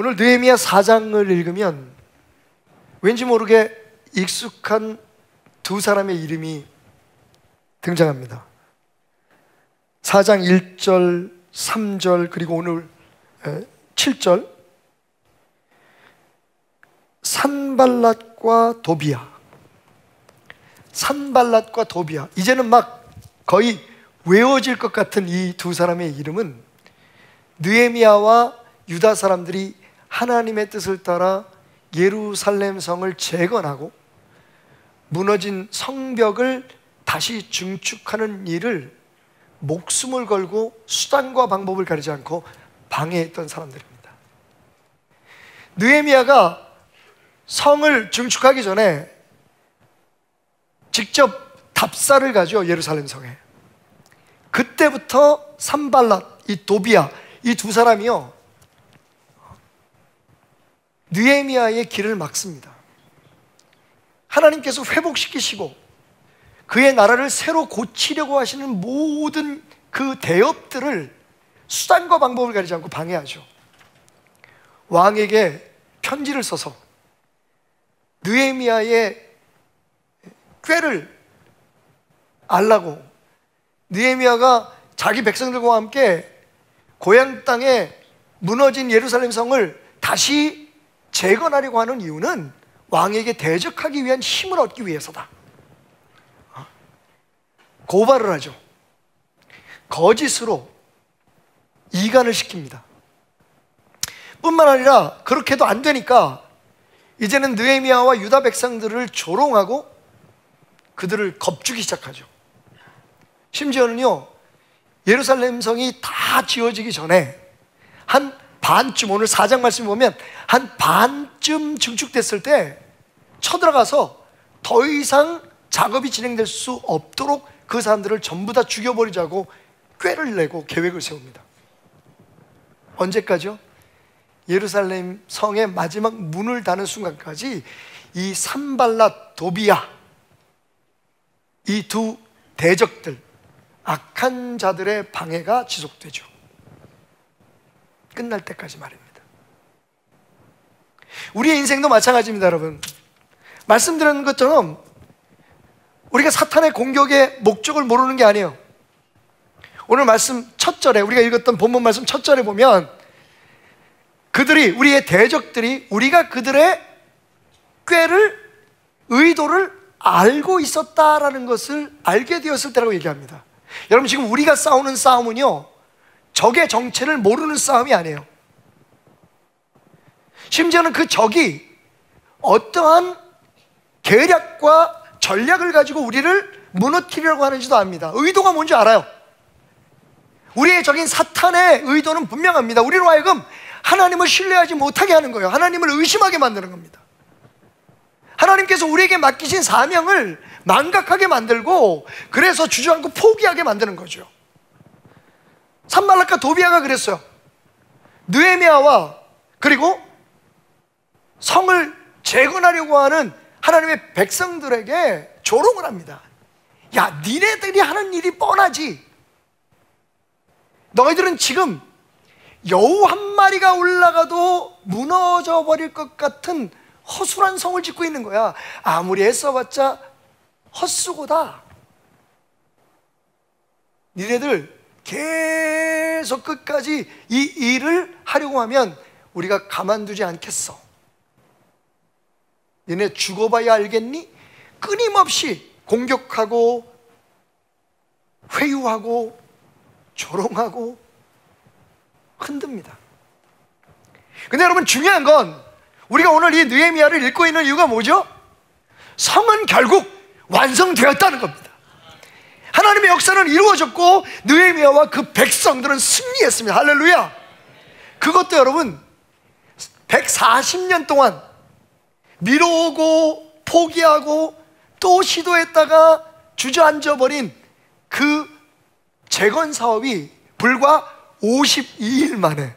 오늘 느헤미야 4장을 읽으면 왠지 모르게 익숙한 두 사람의 이름이 등장합니다. 4장 1절, 3절, 그리고 오늘 7절. 산발랏과 도비야. 산발랏과 도비야. 이제는 막 거의 외워질 것 같은 이 두 사람의 이름은 느헤미야와 유다 사람들이 하나님의 뜻을 따라 예루살렘 성을 재건하고 무너진 성벽을 다시 증축하는 일을 목숨을 걸고 수단과 방법을 가리지 않고 방해했던 사람들입니다. 느헤미야가 성을 증축하기 전에 직접 답사를 가죠, 예루살렘 성에. 그때부터 산발랏, 이 도비야, 이 두 사람이요 느헤미야의 길을 막습니다. 하나님께서 회복시키시고 그의 나라를 새로 고치려고 하시는 모든 그 대업들을 수단과 방법을 가리지 않고 방해하죠. 왕에게 편지를 써서 느헤미야의 꾀를 알라고, 느헤미야가 자기 백성들과 함께 고향 땅에 무너진 예루살렘 성을 다시 재건하려고 하는 이유는 왕에게 대적하기 위한 힘을 얻기 위해서다. 고발을 하죠. 거짓으로 이간을 시킵니다. 뿐만 아니라 그렇게도 안 되니까 이제는 느헤미야와 유다 백성들을 조롱하고 그들을 겁주기 시작하죠. 심지어는요, 예루살렘 성이 다 지어지기 전에 한 반쯤, 오늘 4장 말씀 보면 한 반쯤 증축됐을 때 쳐들어가서 더 이상 작업이 진행될 수 없도록 그 사람들을 전부 다 죽여버리자고 꾀를 내고 계획을 세웁니다. 언제까지요? 예루살렘 성의 마지막 문을 닫는 순간까지 이 산발랏, 도비야, 이 두 대적들, 악한 자들의 방해가 지속되죠. 끝날 때까지 말입니다. 우리의 인생도 마찬가지입니다, 여러분. 말씀드린 것처럼 우리가 사탄의 공격의 목적을 모르는 게 아니에요. 오늘 말씀 첫 절에, 우리가 읽었던 본문 말씀 첫 절에 보면 그들이, 우리의 대적들이 우리가 그들의 꾀를, 의도를 알고 있었다라는 것을 알게 되었을 때라고 얘기합니다. 여러분, 지금 우리가 싸우는 싸움은요, 적의 정체를 모르는 싸움이 아니에요. 심지어는 그 적이 어떠한 계략과 전략을 가지고 우리를 무너뜨리려고 하는지도 압니다. 의도가 뭔지 알아요. 우리의 적인 사탄의 의도는 분명합니다. 우리로 하여금 하나님을 신뢰하지 못하게 하는 거예요. 하나님을 의심하게 만드는 겁니다. 하나님께서 우리에게 맡기신 사명을 망각하게 만들고, 그래서 주저앉고 포기하게 만드는 거죠. 산발랏과 도비야가 그랬어요. 느헤미야와 그리고 성을 재건하려고 하는 하나님의 백성들에게 조롱을 합니다. 야, 니네들이 하는 일이 뻔하지. 너희들은 지금 여우 한 마리가 올라가도 무너져 버릴 것 같은 허술한 성을 짓고 있는 거야. 아무리 애써봤자 헛수고다. 니네들 계속 끝까지 이 일을 하려고 하면 우리가 가만두지 않겠어. 니네 죽어봐야 알겠니? 끊임없이 공격하고 회유하고 조롱하고 흔듭니다. 근데 여러분, 중요한 건 우리가 오늘 이 느헤미야를 읽고 있는 이유가 뭐죠? 성은 결국 완성되었다는 겁니다. 하나님의 역사는 이루어졌고 느헤미야와 그 백성들은 승리했습니다. 할렐루야. 그것도 여러분 140년 동안 미뤄오고 포기하고 또 시도했다가 주저앉아버린 그 재건 사업이 불과 52일 만에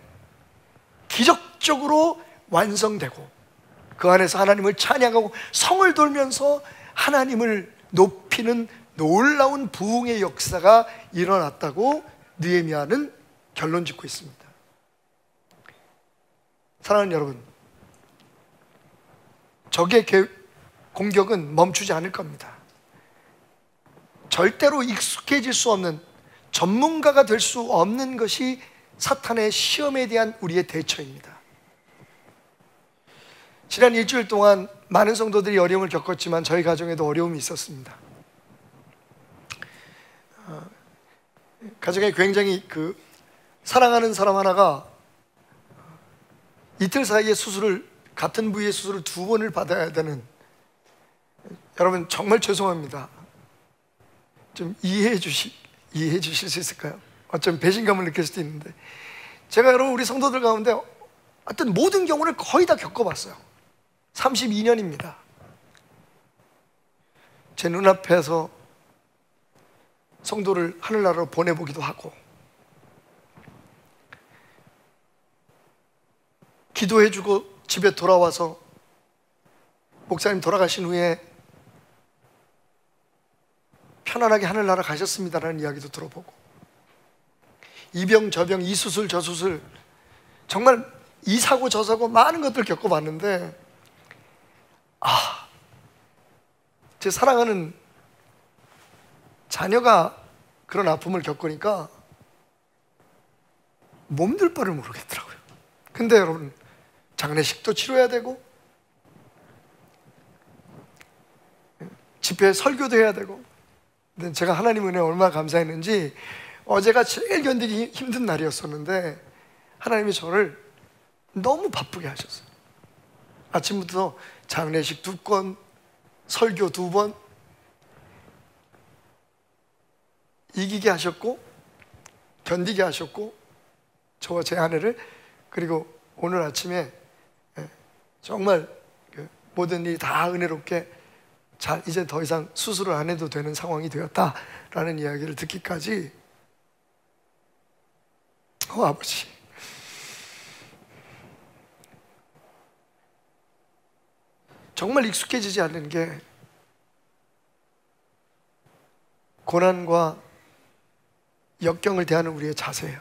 기적적으로 완성되고 그 안에서 하나님을 찬양하고 성을 돌면서 하나님을 높이는 놀라운 부흥의 역사가 일어났다고 느헤미야는 결론 짓고 있습니다. 사랑하는 여러분, 적의 공격은 멈추지 않을 겁니다. 절대로 익숙해질 수 없는, 전문가가 될 수 없는 것이 사탄의 시험에 대한 우리의 대처입니다. 지난 일주일 동안 많은 성도들이 어려움을 겪었지만 저희 가정에도 어려움이 있었습니다. 가정에 굉장히 사랑하는 사람 하나가 이틀 사이에 같은 부위의 수술을 2번을 받아야 되는, 여러분 정말 죄송합니다. 좀 이해해 주실 수 있을까요? 어쩜 배신감을 느낄 수도 있는데, 제가 여러분 우리 성도들 가운데 어떤 모든 경우를 거의 다 겪어봤어요. 32년입니다. 제 눈앞에서 성도를 하늘나라로 보내보기도 하고, 기도해주고 집에 돌아와서 목사님 돌아가신 후에 편안하게 하늘나라 가셨습니다라는 이야기도 들어보고, 이 병 저 병, 이 수술 저 수술, 정말 이 사고 저 사고 많은 것들을 겪어봤는데, 제 사랑하는 자녀가 그런 아픔을 겪으니까 몸둘 바를 모르겠더라고요. 근데 여러분, 장례식도 치러야 되고 집회 설교도 해야 되고, 근데 제가 하나님 은혜에 얼마나 감사했는지, 어제가 제일 견디기 힘든 날이었었는데 하나님이 저를 너무 바쁘게 하셨어요. 아침부터 장례식 2건, 설교 2번, 이기게 하셨고 견디게 하셨고, 저와 제 아내를. 그리고 오늘 아침에 정말 모든 일이 다 은혜롭게 잘, 이제 더 이상 수술을 안 해도 되는 상황이 되었다라는 이야기를 듣기까지, 아버지, 정말 익숙해지지 않는 게 고난과 역경을 대하는 우리의 자세예요.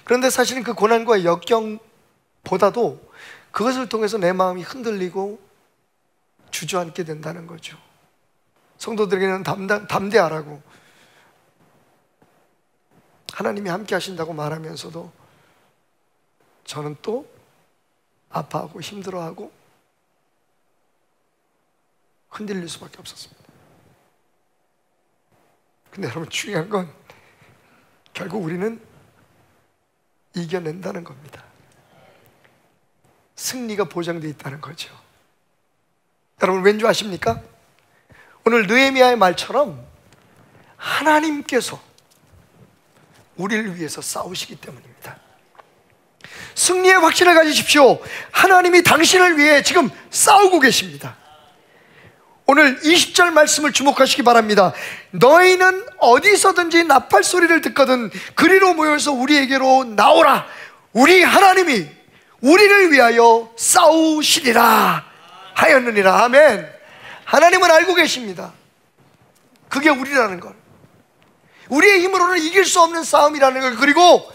그런데 사실은 그 고난과 역경보다도 그것을 통해서 내 마음이 흔들리고 주저앉게 된다는 거죠. 성도들에게는 담대하라고, 하나님이 함께 하신다고 말하면서도 저는 또 아파하고 힘들어하고 흔들릴 수밖에 없었습니다. 근데 여러분, 중요한 건 결국 우리는 이겨낸다는 겁니다. 승리가 보장되어 있다는 거죠. 여러분, 왠지 아십니까? 오늘 느헤미야의 말처럼 하나님께서 우리를 위해서 싸우시기 때문입니다. 승리의 확신을 가지십시오. 하나님이 당신을 위해 지금 싸우고 계십니다. 오늘 20절 말씀을 주목하시기 바랍니다. 너희는 어디서든지 나팔 소리를 듣거든 그리로 모여서 우리에게로 나오라. 우리 하나님이 우리를 위하여 싸우시리라 하였느니라. 아멘. 하나님은 알고 계십니다. 그게 우리라는 걸, 우리의 힘으로는 이길 수 없는 싸움이라는 걸. 그리고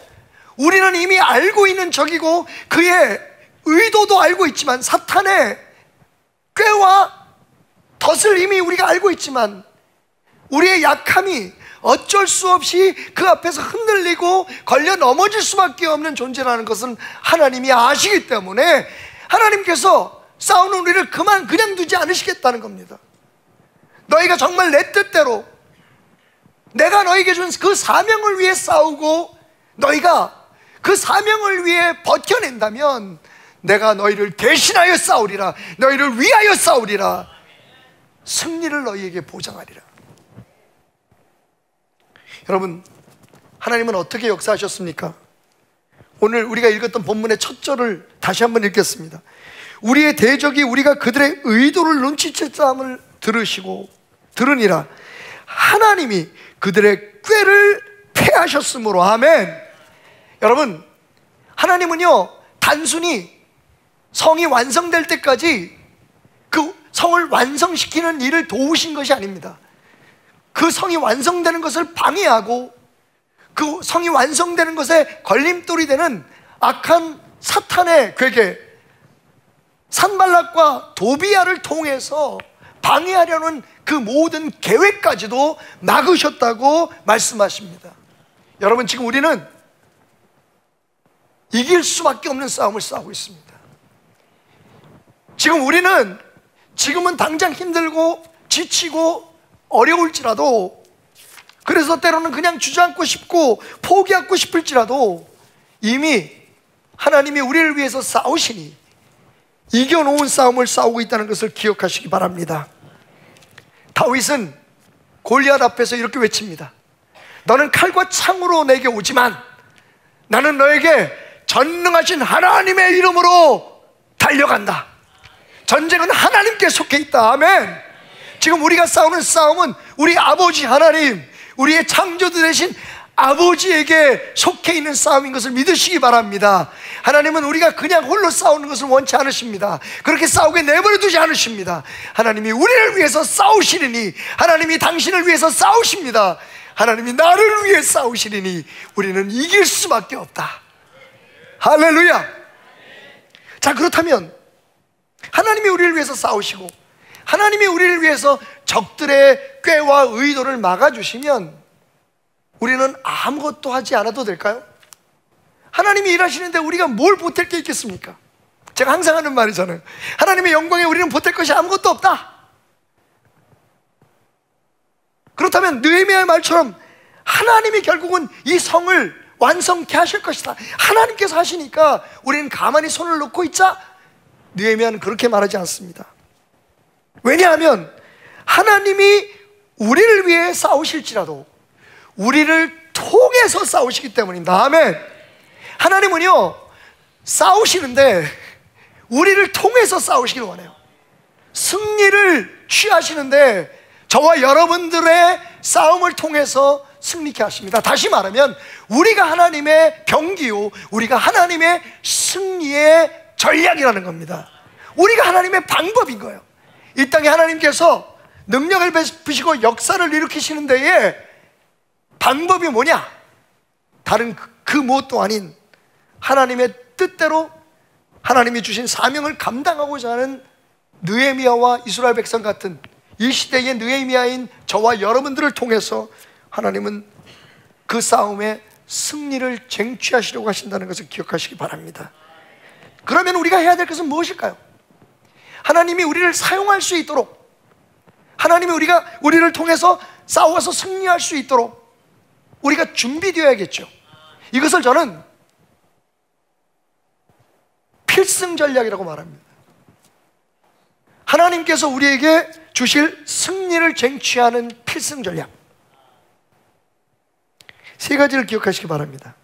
우리는 이미 알고 있는 적이고 그의 의도도 알고 있지만, 사탄의 꾀와 덫을 이미 우리가 알고 있지만, 우리의 약함이 어쩔 수 없이 그 앞에서 흔들리고 걸려 넘어질 수밖에 없는 존재라는 것은 하나님이 아시기 때문에 하나님께서 싸우는 우리를 그냥 두지 않으시겠다는 겁니다. 너희가 정말 내 뜻대로 내가 너희에게 준 그 사명을 위해 싸우고 너희가 그 사명을 위해 버텨낸다면 내가 너희를 대신하여 싸우리라. 너희를 위하여 싸우리라. 승리를 너희에게 보장하리라. 여러분, 하나님은 어떻게 역사하셨습니까? 오늘 우리가 읽었던 본문의 첫 절을 다시 한번 읽겠습니다. 우리의 대적이 우리가 그들의 의도를 눈치챘음을 들으니라. 하나님이 그들의 꾀를 패하셨으므로. 아멘. 여러분, 하나님은요 단순히 성이 완성될 때까지 그 성을 완성시키는 일을 도우신 것이 아닙니다. 그 성이 완성되는 것을 방해하고 그 성이 완성되는 것에 걸림돌이 되는 악한 사탄의 괴계 산발락과 도비야를 통해서 방해하려는 그 모든 계획까지도 막으셨다고 말씀하십니다. 여러분, 지금 우리는 이길 수밖에 없는 싸움을 싸우고 있습니다. 지금은 당장 힘들고 지치고 어려울지라도, 그래서 때로는 그냥 주저앉고 싶고 포기하고 싶을지라도 이미 하나님이 우리를 위해서 싸우시니 이겨놓은 싸움을 싸우고 있다는 것을 기억하시기 바랍니다. 다윗은 골리앗 앞에서 이렇게 외칩니다. 너는 칼과 창으로 내게 오지만 나는 너에게 전능하신 하나님의 이름으로 달려간다. 전쟁은 하나님께 속해 있다. 아멘. 지금 우리가 싸우는 싸움은 우리 아버지 하나님, 우리의 창조주 되신 아버지에게 속해 있는 싸움인 것을 믿으시기 바랍니다. 하나님은 우리가 그냥 홀로 싸우는 것을 원치 않으십니다. 그렇게 싸우게 내버려 두지 않으십니다. 하나님이 우리를 위해서 싸우시리니, 하나님이 당신을 위해서 싸우십니다. 하나님이 나를 위해 싸우시리니 우리는 이길 수밖에 없다. 할렐루야. 자, 그렇다면 하나님이 우리를 위해서 싸우시고 하나님이 우리를 위해서 적들의 꾀와 의도를 막아주시면 우리는 아무것도 하지 않아도 될까요? 하나님이 일하시는데 우리가 뭘 보탤 게 있겠습니까? 제가 항상 하는 말이잖아요. 하나님의 영광에 우리는 보탤 것이 아무것도 없다. 그렇다면 느헤미야의 말처럼 하나님이 결국은 이 성을 완성케 하실 것이다. 하나님께서 하시니까 우리는 가만히 손을 놓고 있자. 느헤미야는 그렇게 말하지 않습니다. 왜냐하면 하나님이 우리를 위해 싸우실지라도 우리를 통해서 싸우시기 때문입니다. 아멘. 하나님은요, 싸우시는데 우리를 통해서 싸우시길 원해요. 승리를 취하시는데 저와 여러분들의 싸움을 통해서 승리케 하십니다. 다시 말하면 우리가 하나님의 병기요, 우리가 하나님의 승리의 전략이라는 겁니다. 우리가 하나님의 방법인 거예요. 이 땅에 하나님께서 능력을 베푸시고 역사를 일으키시는 데에 방법이 뭐냐? 다른 그 무엇도 아닌 하나님의 뜻대로 하나님이 주신 사명을 감당하고자 하는 느헤미야와 이스라엘 백성 같은 이 시대의 느헤미야인 저와 여러분들을 통해서 하나님은 그 싸움에 승리를 쟁취하시려고 하신다는 것을 기억하시기 바랍니다. 그러면 우리가 해야 될 것은 무엇일까요? 하나님이 우리를 사용할 수 있도록, 하나님이 우리를 통해서 싸워서 승리할 수 있도록 우리가 준비되어야겠죠. 이것을 저는 필승 전략이라고 말합니다. 하나님께서 우리에게 주실 승리를 쟁취하는 필승 전략, 세 가지를 기억하시기 바랍니다.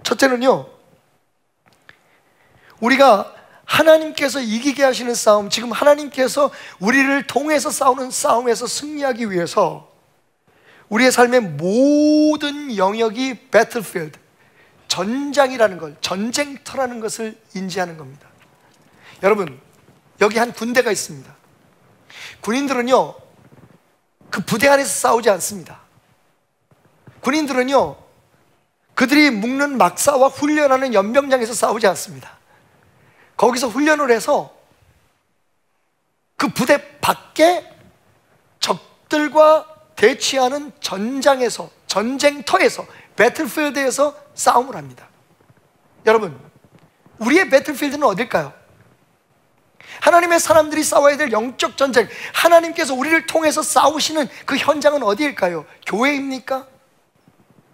첫째는요, 우리가 하나님께서 이기게 하시는 싸움, 지금 하나님께서 우리를 통해서 싸우는 싸움에서 승리하기 위해서 우리의 삶의 모든 영역이 배틀필드, 전장이라는 걸, 전쟁터라는 것을 인지하는 겁니다. 여러분, 여기 한 군대가 있습니다. 군인들은요, 그 부대 안에서 싸우지 않습니다. 군인들은요, 그들이 묶는 막사와 훈련하는 연병장에서 싸우지 않습니다. 거기서 훈련을 해서 그 부대 밖에 적들과 대치하는 전장에서, 전쟁터에서, 배틀필드에서 싸움을 합니다. 여러분, 우리의 배틀필드는 어딜까요? 하나님의 사람들이 싸워야 될 영적 전쟁, 하나님께서 우리를 통해서 싸우시는 그 현장은 어디일까요? 교회입니까?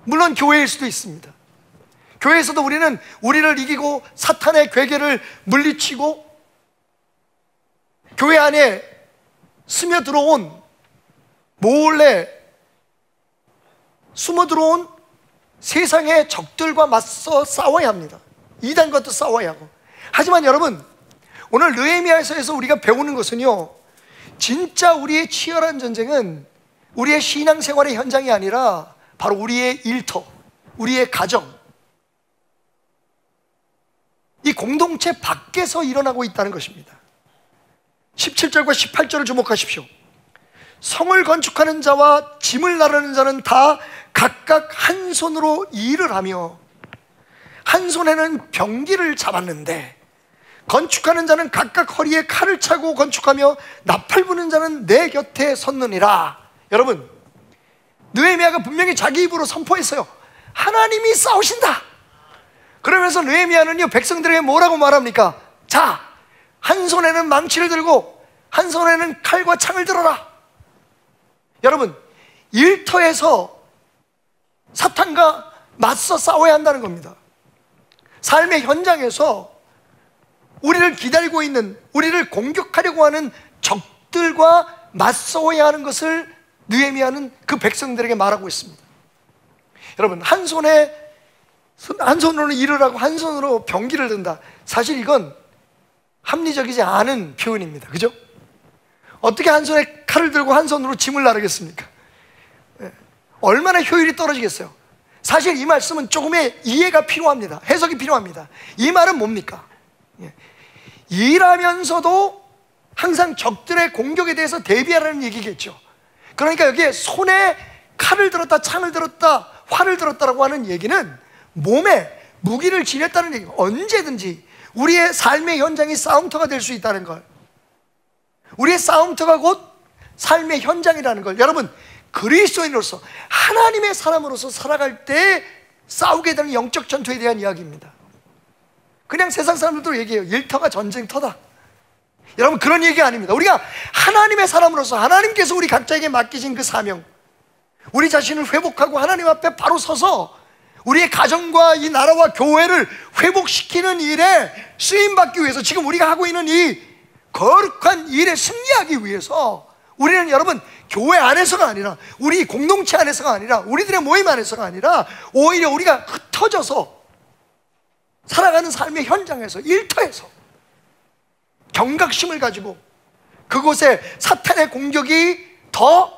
물론 교회일 수도 있습니다. 교회에서도 우리는 우리를 이기고 사탄의 괴계를 물리치고 교회 안에 스며들어온, 몰래 숨어들어온 세상의 적들과 맞서 싸워야 합니다. 이단과도 싸워야 하고. 하지만 여러분, 오늘 느헤미야서에서 우리가 배우는 것은요, 진짜 우리의 치열한 전쟁은 우리의 신앙생활의 현장이 아니라 바로 우리의 일터, 우리의 가정, 이 공동체 밖에서 일어나고 있다는 것입니다. 17절과 18절을 주목하십시오. 성을 건축하는 자와 짐을 나르는 자는 다 각각 한 손으로 일을 하며 한 손에는 병기를 잡았는데 건축하는 자는 각각 허리에 칼을 차고 건축하며 나팔 부는 자는 내 곁에 섰느니라. 여러분, 느헤미야가 분명히 자기 입으로 선포했어요. 하나님이 싸우신다. 그러면서 느헤미야는요, 백성들에게 뭐라고 말합니까? 자, 한 손에는 망치를 들고 한 손에는 칼과 창을 들어라. 여러분, 일터에서 사탄과 맞서 싸워야 한다는 겁니다. 삶의 현장에서 우리를 기다리고 있는, 우리를 공격하려고 하는 적들과 맞서야 하는 것을 느헤미야는 그 백성들에게 말하고 있습니다. 여러분, 한 손으로는 일을 하고 한 손으로 병기를 든다. 사실 이건 합리적이지 않은 표현입니다. 그죠? 어떻게 한 손에 칼을 들고 한 손으로 짐을 나르겠습니까? 얼마나 효율이 떨어지겠어요? 사실 이 말씀은 조금의 이해가 필요합니다. 해석이 필요합니다. 이 말은 뭡니까? 일하면서도 항상 적들의 공격에 대해서 대비하라는 얘기겠죠. 그러니까 여기에 손에 칼을 들었다, 창을 들었다, 활을 들었다라고 하는 얘기는 몸에 무기를 지녔다는 얘기예요. 언제든지 우리의 삶의 현장이 싸움터가 될 수 있다는 걸, 우리의 싸움터가 곧 삶의 현장이라는 걸, 여러분, 그리스도인으로서 하나님의 사람으로서 살아갈 때 싸우게 되는 영적 전투에 대한 이야기입니다. 그냥 세상 사람들도 얘기해요. 일터가 전쟁터다. 여러분, 그런 얘기 아닙니다. 우리가 하나님의 사람으로서 하나님께서 우리 각자에게 맡기신 그 사명, 우리 자신을 회복하고 하나님 앞에 바로 서서 우리의 가정과 이 나라와 교회를 회복시키는 일에 쓰임받기 위해서, 지금 우리가 하고 있는 이 거룩한 일에 승리하기 위해서 우리는, 여러분, 교회 안에서가 아니라, 우리 공동체 안에서가 아니라, 우리들의 모임 안에서가 아니라 오히려 우리가 흩어져서 살아가는 삶의 현장에서, 일터에서 경각심을 가지고 그곳에 사탄의 공격이 더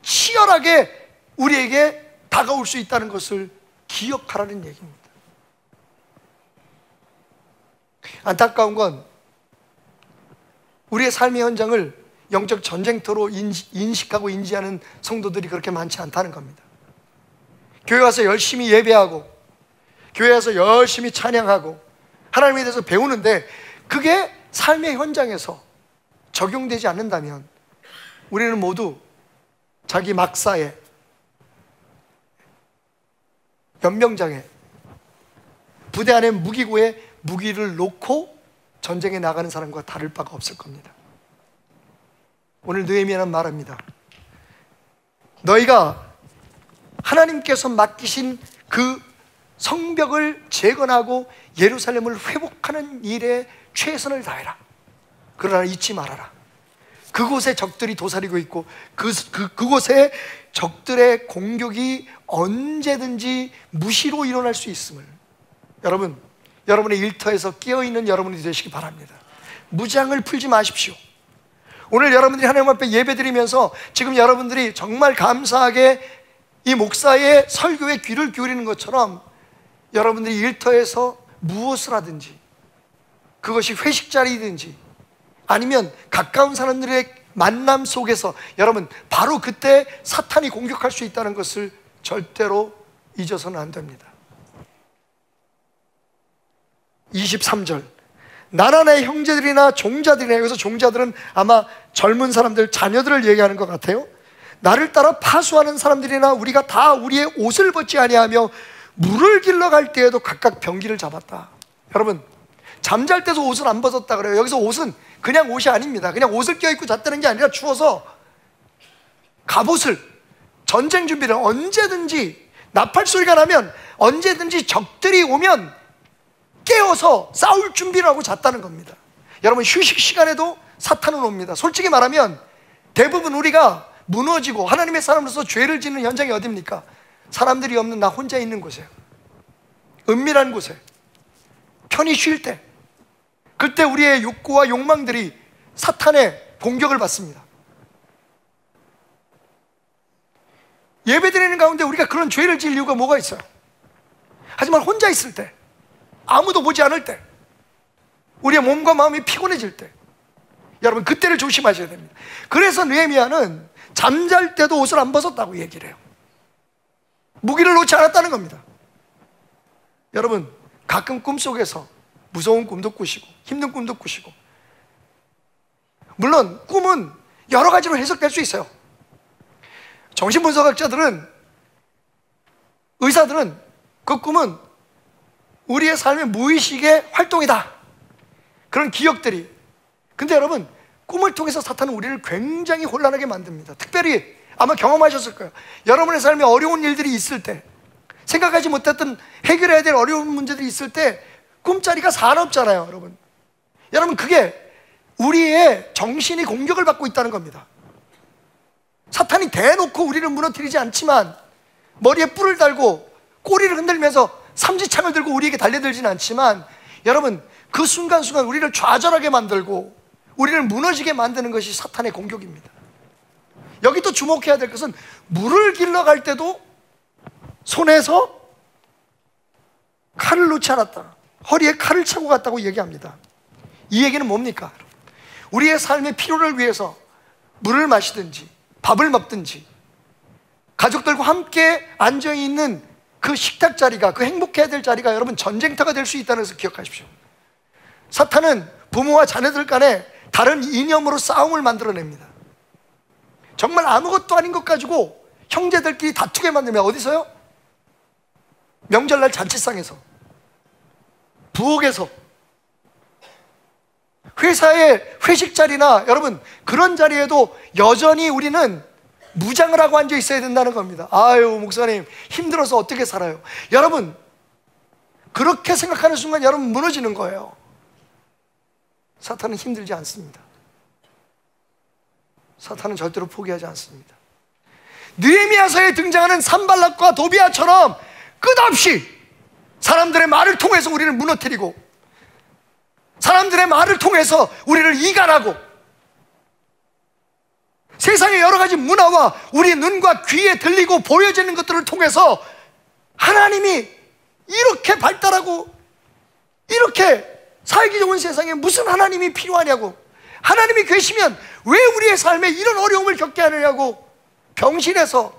치열하게 우리에게 다가올 수 있다는 것을 기억하라는 얘기입니다. 안타까운 건 우리의 삶의 현장을 영적 전쟁터로 인식하고 인지하는 성도들이 그렇게 많지 않다는 겁니다. 교회 와서 열심히 예배하고 교회 와서 열심히 찬양하고 하나님에 대해서 배우는데 그게 삶의 현장에서 적용되지 않는다면 우리는 모두 자기 막사에, 연명장에, 부대 안에 무기고에 무기를 놓고 전쟁에 나가는 사람과 다를 바가 없을 겁니다. 오늘 느헤미야는 말합니다. 너희가 하나님께서 맡기신 그 성벽을 재건하고 예루살렘을 회복하는 일에 최선을 다해라. 그러나 잊지 말아라. 그곳에 적들이 도사리고 있고 그곳에 적들의 공격이 언제든지 무시로 일어날 수 있음을, 여러분, 여러분의 일터에서 깨어있는 여러분이 되시기 바랍니다. 무장을 풀지 마십시오. 오늘 여러분들이 하나님 앞에 예배드리면서 지금 여러분들이 정말 감사하게 이 목사의 설교에 귀를 기울이는 것처럼 여러분들이 일터에서 무엇을 하든지, 그것이 회식 자리이든지 아니면 가까운 사람들의 만남 속에서 여러분 바로 그때 사탄이 공격할 수 있다는 것을 절대로 잊어서는 안 됩니다. 23절, 나나 내 형제들이나 종자들이나, 여기서 종자들은 아마 젊은 사람들, 자녀들을 얘기하는 것 같아요. 나를 따라 파수하는 사람들이나 우리가 다 우리의 옷을 벗지 아니하며 물을 길러 갈 때에도 각각 병기를 잡았다. 여러분, 잠잘 때도 옷을 안 벗었다 그래요. 여기서 옷은 그냥 옷이 아닙니다. 그냥 옷을 껴입고 잤다는 게 아니라 추워서 갑옷을, 전쟁 준비를, 언제든지 나팔 소리가 나면 언제든지 적들이 오면 깨어서 싸울 준비를 하고 잤다는 겁니다. 여러분, 휴식 시간에도 사탄은 옵니다. 솔직히 말하면 대부분 우리가 무너지고 하나님의 사람으로서 죄를 짓는 현장이 어디입니까? 사람들이 없는 나 혼자 있는 곳이에요. 은밀한 곳에 편히 쉴 때, 그때 우리의 욕구와 욕망들이 사탄의 공격을 받습니다. 예배드리는 가운데 우리가 그런 죄를 지을 이유가 뭐가 있어요? 하지만 혼자 있을 때, 아무도 보지 않을 때, 우리의 몸과 마음이 피곤해질 때, 여러분 그때를 조심하셔야 됩니다. 그래서 느헤미야는 잠잘 때도 옷을 안 벗었다고 얘기를 해요. 무기를 놓지 않았다는 겁니다. 여러분, 가끔 꿈속에서 무서운 꿈도 꾸시고 힘든 꿈도 꾸시고, 물론 꿈은 여러 가지로 해석될 수 있어요. 정신분석학자들은, 의사들은 그 꿈은 우리의 삶의 무의식의 활동이다, 그런 기억들이. 근데 여러분, 꿈을 통해서 사탄은 우리를 굉장히 혼란하게 만듭니다. 특별히 아마 경험하셨을 거예요. 여러분의 삶에 어려운 일들이 있을 때, 생각하지 못했던 해결해야 될 어려운 문제들이 있을 때 꿈자리가 사납잖아요. 여러분 그게 우리의 정신이 공격을 받고 있다는 겁니다. 사탄이 대놓고 우리를 무너뜨리지 않지만, 머리에 뿔을 달고 꼬리를 흔들면서 삼지창을 들고 우리에게 달려들지는 않지만, 여러분 그 순간순간 우리를 좌절하게 만들고 우리를 무너지게 만드는 것이 사탄의 공격입니다. 여기 또 주목해야 될 것은, 물을 길러 갈 때도 손에서 칼을 놓지 않았다, 허리에 칼을 차고 갔다고 얘기합니다. 이 얘기는 뭡니까? 우리의 삶의 필요를 위해서 물을 마시든지 밥을 먹든지 가족들과 함께 앉아있는 그 식탁 자리가, 그 행복해야 될 자리가 여러분 전쟁터가 될 수 있다는 것을 기억하십시오. 사탄은 부모와 자녀들 간에 다른 이념으로 싸움을 만들어냅니다. 정말 아무것도 아닌 것 가지고 형제들끼리 다투게 만들면, 어디서요? 명절날 잔치상에서, 부엌에서, 회사의 회식 자리나, 여러분 그런 자리에도 여전히 우리는 무장을 하고 앉아 있어야 된다는 겁니다. 아유 목사님 힘들어서 어떻게 살아요? 여러분 그렇게 생각하는 순간 여러분 무너지는 거예요. 사탄은 힘들지 않습니다. 사탄은 절대로 포기하지 않습니다. 느헤미야서에 등장하는 산발락과 도비아처럼 끝없이 사람들의 말을 통해서 우리를 무너뜨리고, 사람들의 말을 통해서 우리를 이간하고, 세상의 여러 가지 문화와 우리 눈과 귀에 들리고 보여지는 것들을 통해서 하나님이 이렇게 발달하고 이렇게 살기 좋은 세상에 무슨 하나님이 필요하냐고, 하나님이 계시면 왜 우리의 삶에 이런 어려움을 겪게 하느냐고, 병실에서,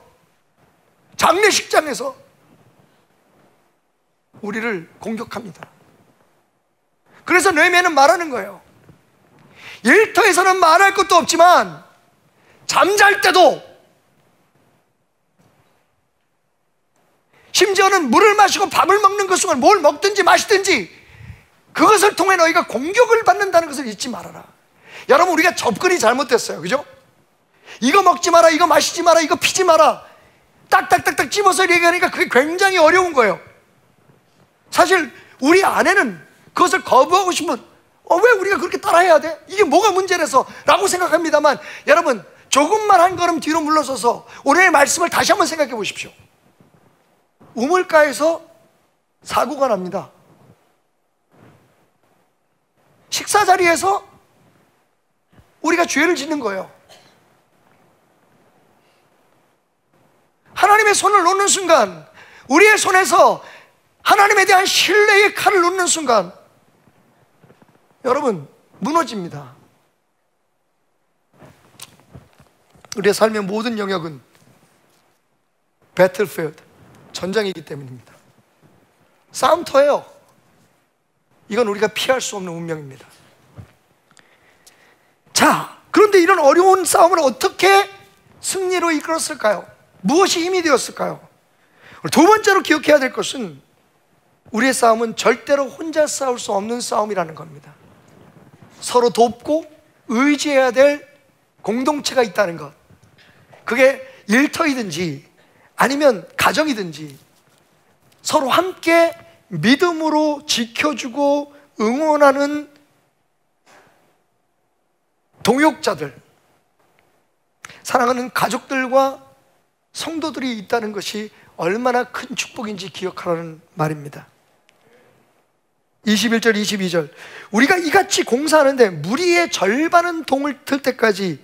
장례식장에서 우리를 공격합니다. 그래서 느헤미야는 말하는 거예요. 일터에서는 말할 것도 없지만 잠잘 때도, 심지어는 물을 마시고 밥을 먹는 것 순간 뭘 먹든지 마시든지 그것을 통해 너희가 공격을 받는다는 것을 잊지 말아라. 여러분 우리가 접근이 잘못됐어요. 그죠? 이거 먹지 마라, 이거 마시지 마라, 이거 피지 마라, 딱딱딱딱 집어서 얘기하니까 그게 굉장히 어려운 거예요. 사실 우리 안에는 그것을 거부하고 싶으면 왜 우리가 그렇게 따라해야 돼? 이게 뭐가 문제라서? 라고 생각합니다만, 여러분 조금만 한 걸음 뒤로 물러서서 오늘의 말씀을 다시 한번 생각해 보십시오. 우물가에서 사고가 납니다. 식사 자리에서 우리가 죄를 짓는 거예요. 하나님의 손을 놓는 순간, 우리의 손에서 하나님에 대한 신뢰의 칼을 놓는 순간 여러분 무너집니다. 우리의 삶의 모든 영역은 배틀필드, 전장이기 때문입니다. 싸움터예요. 이건 우리가 피할 수 없는 운명입니다. 자, 그런데 이런 어려운 싸움을 어떻게 승리로 이끌었을까요? 무엇이 힘이 되었을까요? 두 번째로 기억해야 될 것은, 우리의 싸움은 절대로 혼자 싸울 수 없는 싸움이라는 겁니다. 서로 돕고 의지해야 될 공동체가 있다는 것. 그게 일터이든지 아니면 가정이든지 서로 함께 믿음으로 지켜주고 응원하는 동역자들, 사랑하는 가족들과 성도들이 있다는 것이 얼마나 큰 축복인지 기억하라는 말입니다. 21절 22절, 우리가 이같이 공사하는데 무리의 절반은 동을 틀 때까지,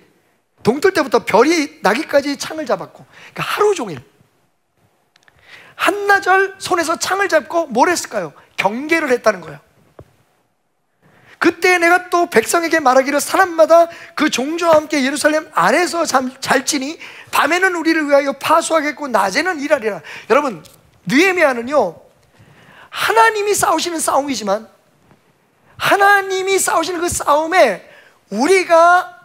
동틀 때부터 별이 나기까지 창을 잡았고, 그러니까 하루 종일 한나절 손에서 창을 잡고 뭘 했을까요? 경계를 했다는 거예요. 그때 내가 또 백성에게 말하기를, 사람마다 그 종조와 함께 예루살렘 안에서 잘지니 밤에는 우리를 위하여 파수하겠고 낮에는 일하리라. 여러분 느헤미야는요, 하나님이 싸우시는 싸움이지만 하나님이 싸우시는 그 싸움에 우리가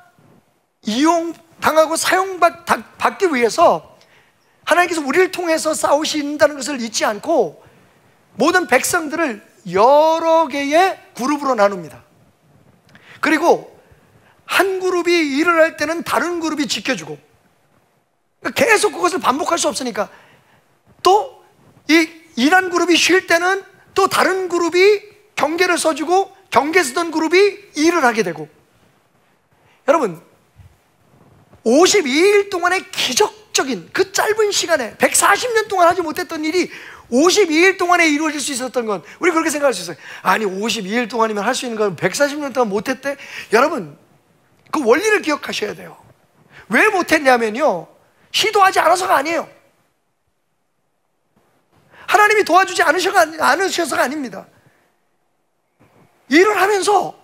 이용당하고 사용받기 위해서 하나님께서 우리를 통해서 싸우신다는 것을 잊지 않고 모든 백성들을 여러 개의 그룹으로 나눕니다. 그리고 한 그룹이 일을 할 때는 다른 그룹이 지켜주고, 계속 그것을 반복할 수 없으니까 또 이 일한 그룹이 쉴 때는 또 다른 그룹이 경계를 서주고 경계 서던 그룹이 일을 하게 되고, 여러분 52일 동안의 기적적인 그 짧은 시간에 140년 동안 하지 못했던 일이 52일 동안에 이루어질 수 있었던 건, 우리 그렇게 생각할 수 있어요. 아니 52일 동안이면 할 수 있는 건 140년 동안 못했대? 여러분 그 원리를 기억하셔야 돼요. 왜 못했냐면요, 시도하지 않아서가 아니에요. 하나님이 도와주지 않으셔서가 아닙니다. 일을 하면서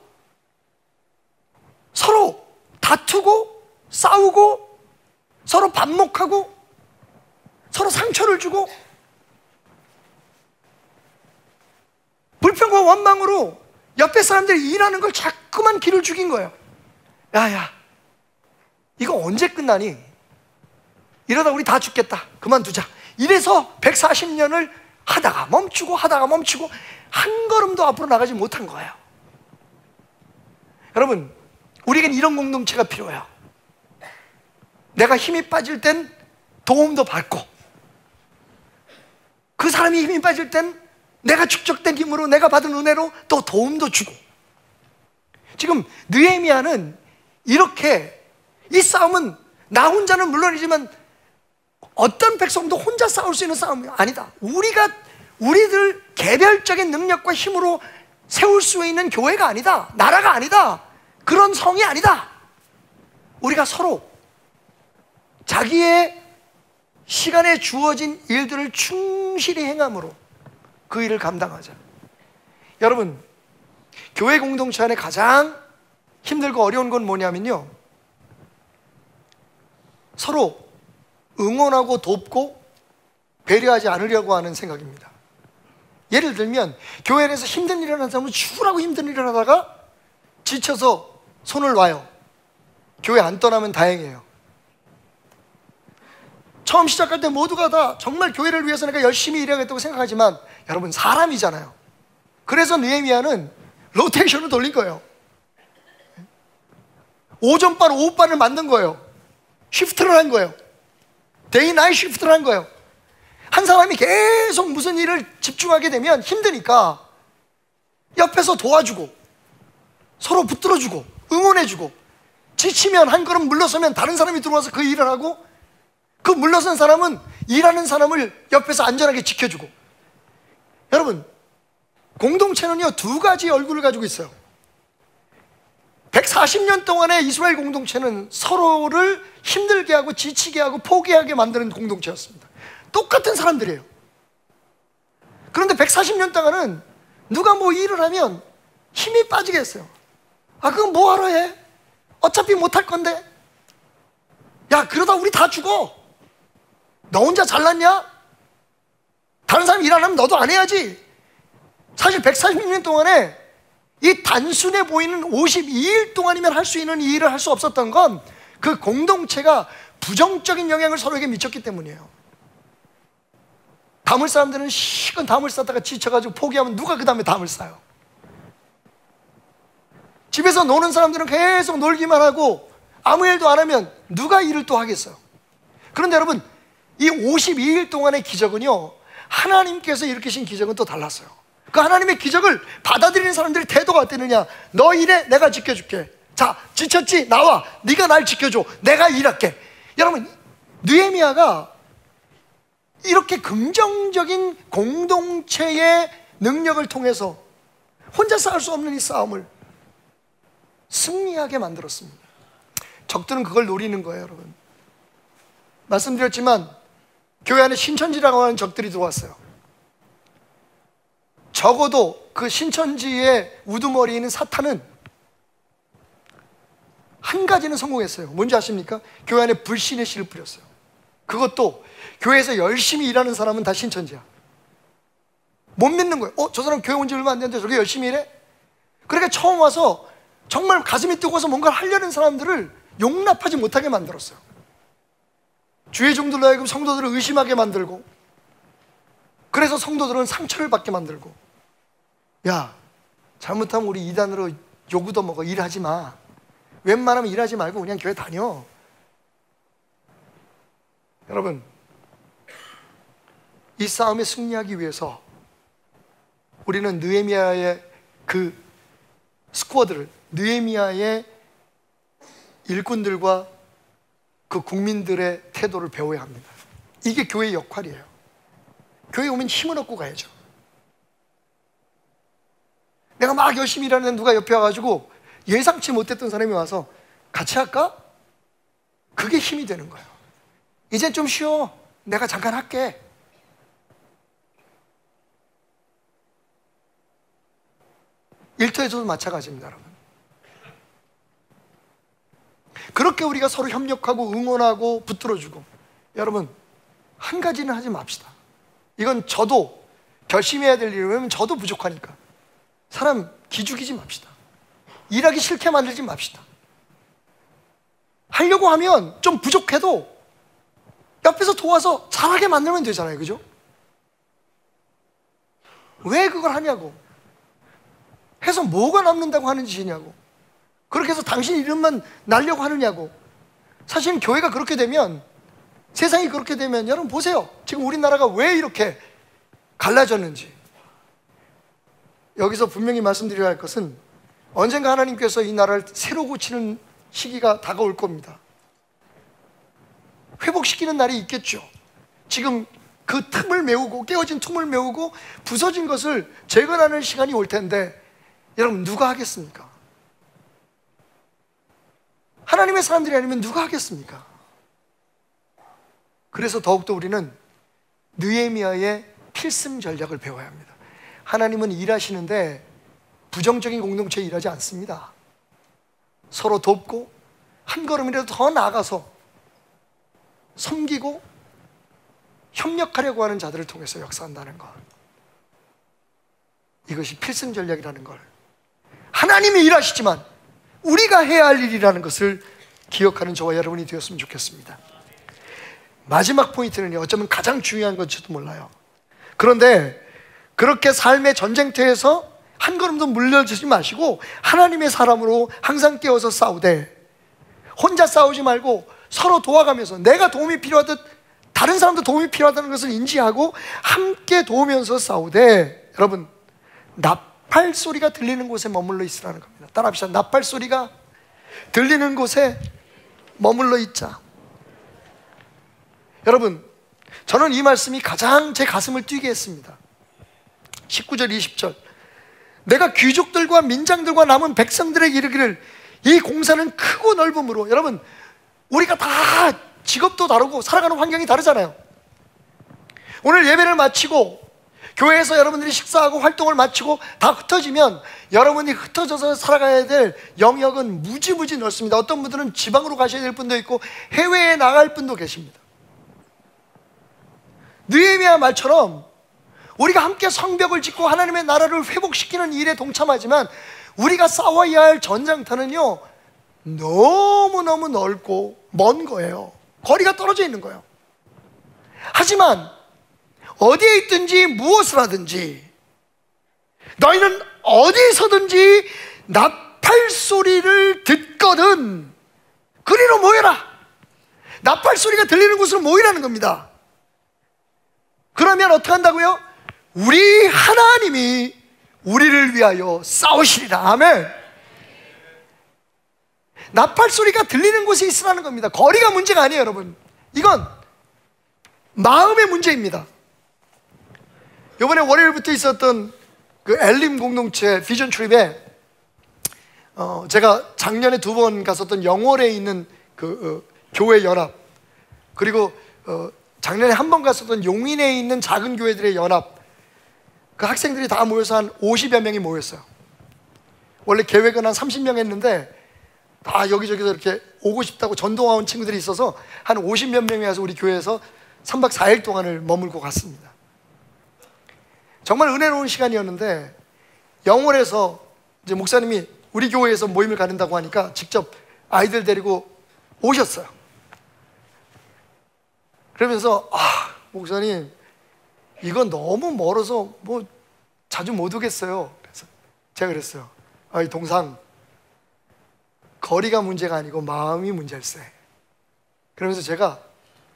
서로 다투고 싸우고 서로 반목하고 서로 상처를 주고 불평과 원망으로 옆에 사람들이 일하는 걸 자꾸만 기를 죽인 거예요. 야야, 이거 언제 끝나니? 이러다 우리 다 죽겠다, 그만두자. 이래서 140년을 하다가 멈추고 한 걸음도 앞으로 나가지 못한 거예요. 여러분, 우리에겐 이런 공동체가 필요해요. 내가 힘이 빠질 땐 도움도 받고, 그 사람이 힘이 빠질 땐 내가 축적된 힘으로, 내가 받은 은혜로 또 도움도 주고. 지금 느헤미야는 이렇게, 이 싸움은 나 혼자는 물론이지만 어떤 백성도 혼자 싸울 수 있는 싸움이 아니다. 우리들 개별적인 능력과 힘으로 세울 수 있는 교회가 아니다, 나라가 아니다, 그런 성이 아니다. 우리가 서로 자기의 시간에 주어진 일들을 충실히 행함으로 그 일을 감당하자. 여러분, 교회 공동체 안에 가장 힘들고 어려운 건 뭐냐면요, 서로 응원하고 돕고 배려하지 않으려고 하는 생각입니다. 예를 들면 교회 안에서 힘든 일을 하는 사람은 죽으라고 힘든 일을 하다가 지쳐서 손을 놔요. 교회 안 떠나면 다행이에요. 처음 시작할 때 모두가 다 정말 교회를 위해서 내가 열심히 일해야겠다고 생각하지만, 여러분 사람이잖아요. 그래서 느헤미야는 로테이션을 돌린 거예요. 오전반, 오후반을 만든 거예요. 시프트를 한 거예요. 데이 나잇 시프트를 한 거예요. 한 사람이 계속 무슨 일을 집중하게 되면 힘드니까 옆에서 도와주고 서로 붙들어주고 응원해주고, 지치면 한 걸음 물러서면 다른 사람이 들어와서 그 일을 하고, 그 물러선 사람은 일하는 사람을 옆에서 안전하게 지켜주고. 여러분, 공동체는요 두 가지 얼굴을 가지고 있어요. 140년 동안의 이스라엘 공동체는 서로를 힘들게 하고 지치게 하고 포기하게 만드는 공동체였습니다. 똑같은 사람들이에요. 그런데 140년 동안은 누가 뭐 일을 하면 힘이 빠지게 했어요. 아, 그건 뭐하러 해? 어차피 못할 건데. 야, 그러다 우리 다 죽어. 너 혼자 잘났냐? 다른 사람 일 안 하면 너도 안 해야지. 사실 140년 동안에 이 단순해 보이는 52일 동안이면 할 수 있는 이 일을 할 수 없었던 건 그 공동체가 부정적인 영향을 서로에게 미쳤기 때문이에요. 담을 사람들은 실컷 담을 싸다가 지쳐가지고 포기하면 누가 그 다음에 담을 싸요? 집에서 노는 사람들은 계속 놀기만 하고 아무 일도 안 하면 누가 일을 또 하겠어요? 그런데 여러분, 이 52일 동안의 기적은요, 하나님께서 일으키신 기적은 또 달랐어요. 그 하나님의 기적을 받아들이는 사람들의 태도가 어땠느냐? 너 일해, 내가 지켜줄게. 자, 지쳤지? 나와. 네가 날 지켜줘. 내가 일할게. 여러분, 느헤미야가 이렇게 긍정적인 공동체의 능력을 통해서 혼자 싸울 수 없는 이 싸움을 승리하게 만들었습니다. 적들은 그걸 노리는 거예요, 여러분. 말씀드렸지만 교회 안에 신천지라고 하는 적들이 들어왔어요. 적어도 그 신천지의 우두머리에 있는 사탄은 한 가지는 성공했어요. 뭔지 아십니까? 교회 안에 불신의 씨를 뿌렸어요. 그것도 교회에서 열심히 일하는 사람은 다 신천지야. 못 믿는 거예요. 저 사람 교회 온 지 얼마 안 됐는데 저렇게 열심히 일해? 그러니까 처음 와서 정말 가슴이 뜨거워서 뭔가를 하려는 사람들을 용납하지 못하게 만들었어요. 주의 종들로 하여금 성도들을 의심하게 만들고, 그래서 성도들은 상처를 받게 만들고, 야, 잘못하면 우리 이단으로 요구도 먹어. 일하지 마. 웬만하면 일하지 말고 그냥 교회 다녀. 여러분, 이 싸움에 승리하기 위해서 우리는 느헤미야의 그 스쿼드를, 느헤미야의 일꾼들과 그 국민들의 태도를 배워야 합니다. 이게 교회의 역할이에요. 교회에 오면 힘을 얻고 가야죠. 내가 막 열심히 일하는데 누가 옆에 와가지고 예상치 못했던 사람이 와서 같이 할까? 그게 힘이 되는 거예요. 이젠 좀 쉬어. 내가 잠깐 할게. 일터에서도 마찬가지입니다, 여러분. 그렇게 우리가 서로 협력하고 응원하고 붙들어주고, 여러분, 한 가지는 하지 맙시다. 이건 저도 결심해야 될 일이에요. 왜냐면 저도 부족하니까. 사람 기죽이지 맙시다. 일하기 싫게 만들지 맙시다. 하려고 하면 좀 부족해도 옆에서 도와서 잘하게 만들면 되잖아요. 그죠? 왜 그걸 하냐고. 해서 뭐가 남는다고 하는 짓이냐고. 그렇게 해서 당신 이름만 날려고 하느냐고. 사실은 교회가 그렇게 되면, 세상이 그렇게 되면, 여러분 보세요. 지금 우리나라가 왜 이렇게 갈라졌는지. 여기서 분명히 말씀드려야 할 것은, 언젠가 하나님께서 이 나라를 새로 고치는 시기가 다가올 겁니다. 회복시키는 날이 있겠죠. 지금 그 틈을 메우고, 깨어진 틈을 메우고 부서진 것을 재건하는 시간이 올 텐데, 여러분 누가 하겠습니까? 하나님의 사람들이 아니면 누가 하겠습니까? 그래서 더욱더 우리는 느헤미야의 필승 전략을 배워야 합니다. 하나님은 일하시는데 부정적인 공동체에 일하지 않습니다. 서로 돕고 한 걸음이라도 더 나아가서 섬기고 협력하려고 하는 자들을 통해서 역사한다는 것, 이것이 필승 전략이라는 걸, 하나님이 일하시지만 우리가 해야 할 일이라는 것을 기억하는 저와 여러분이 되었으면 좋겠습니다. 마지막 포인트는 어쩌면 가장 중요한 건지도 몰라요. 그런데 그렇게 삶의 전쟁터에서 한 걸음도 물러지지 마시고 하나님의 사람으로 항상 깨어서 싸우되, 혼자 싸우지 말고 서로 도와가면서, 내가 도움이 필요하듯 다른 사람도 도움이 필요하다는 것을 인지하고 함께 도우면서 싸우되, 여러분, 나팔 소리가 들리는 곳에 머물러 있으라는 겁니다. 따라합시다. 나팔 소리가 들리는 곳에 머물러 있자. 여러분, 저는 이 말씀이 가장 제 가슴을 뛰게 했습니다. 19절 20절, 내가 귀족들과 민장들과 남은 백성들에게 이르기를, 이 공사는 크고 넓음으로. 여러분, 우리가 다 직업도 다르고 살아가는 환경이 다르잖아요. 오늘 예배를 마치고 교회에서 여러분들이 식사하고 활동을 마치고 다 흩어지면 여러분이 흩어져서 살아가야 될 영역은 무지무지 넓습니다. 어떤 분들은 지방으로 가셔야 될 분도 있고 해외에 나갈 분도 계십니다. 느헤미야 말처럼 우리가 함께 성벽을 짓고 하나님의 나라를 회복시키는 일에 동참하지만, 우리가 싸워야 할 전장터는요 너무너무 넓고 먼 거예요. 거리가 떨어져 있는 거예요. 하지만 어디에 있든지 무엇을 하든지 너희는 어디서든지 나팔 소리를 듣거든 그리로 모여라. 나팔 소리가 들리는 곳으로 모이라는 겁니다. 그러면 어떻게 한다고요? 우리 하나님이 우리를 위하여 싸우시리라. 아멘. 나팔 소리가 들리는 곳에 있으라는 겁니다. 거리가 문제가 아니에요, 여러분. 이건 마음의 문제입니다. 이번에 월요일부터 있었던 그 엘림 공동체 비전 트립에 제가 작년에 2번 갔었던 영월에 있는 그 교회 연합, 그리고 작년에 1번 갔었던 용인에 있는 작은 교회들의 연합, 그 학생들이 다 모여서 한 50여 명이 모였어요. 원래 계획은 한 30명 했는데 다 여기저기서 이렇게 오고 싶다고 전도와 온 친구들이 있어서 한 50몇 명이 와서 우리 교회에서 3박 4일 동안을 머물고 갔습니다. 정말 은혜로운 시간이었는데 영월에서 이제 목사님이 우리 교회에서 모임을 가는다고 하니까 직접 아이들 데리고 오셨어요. 그러면서 목사님 이건 너무 멀어서 뭐 자주 못 오겠어요. 그래서 제가 그랬어요. 이 동상, 거리가 문제가 아니고 마음이 문제일세. 그러면서 제가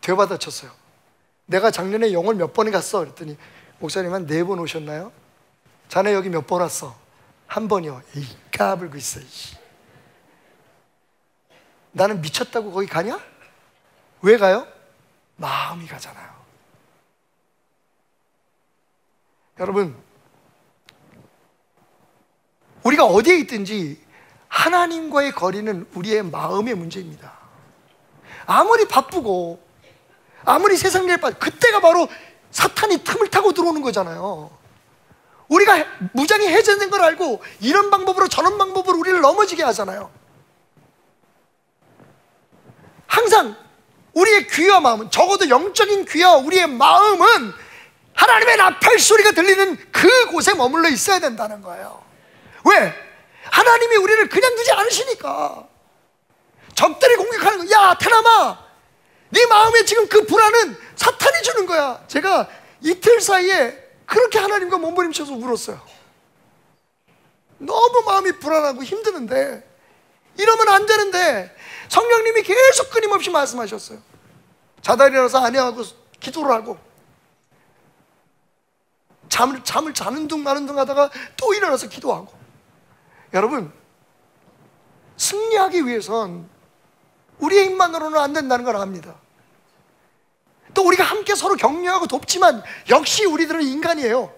되받아 쳤어요. 내가 작년에 영월 몇 번에 갔어? 그랬더니 목사님 한 4번 오셨나요? 자네 여기 몇 번 왔어? 1번이요. 이 까불고 있어. 나는 미쳤다고 거기 가냐? 왜 가요? 마음이 가잖아요. 여러분, 우리가 어디에 있든지 하나님과의 거리는 우리의 마음의 문제입니다. 아무리 바쁘고 아무리 세상 일에 빠져, 그때가 바로 사탄이 틈을 타고 들어오는 거잖아요. 우리가 무장이 해제된 걸 알고 이런 방법으로 저런 방법으로 우리를 넘어지게 하잖아요. 항상 우리의 귀와 마음은, 적어도 영적인 귀와 우리의 마음은 하나님의 나팔 소리가 들리는 그곳에 머물러 있어야 된다는 거예요. 왜? 하나님이 우리를 그냥 두지 않으시니까. 적들이 공격하는 거야. 야 테라마, 네 마음에 지금 그 불안은 사탄이 주는 거야. 제가 이틀 사이에 그렇게 하나님과 몸부림쳐서 울었어요. 너무 마음이 불안하고 힘드는데, 이러면 안 되는데 성령님이 계속 끊임없이 말씀하셨어요. 자다 일어나서 아내하고 기도를 하고, 잠을 자는 둥 마는 둥 하다가 또 일어나서 기도하고. 여러분, 승리하기 위해선 우리의 힘만으로는 안 된다는 걸 압니다. 또 우리가 함께 서로 격려하고 돕지만 역시 우리들은 인간이에요.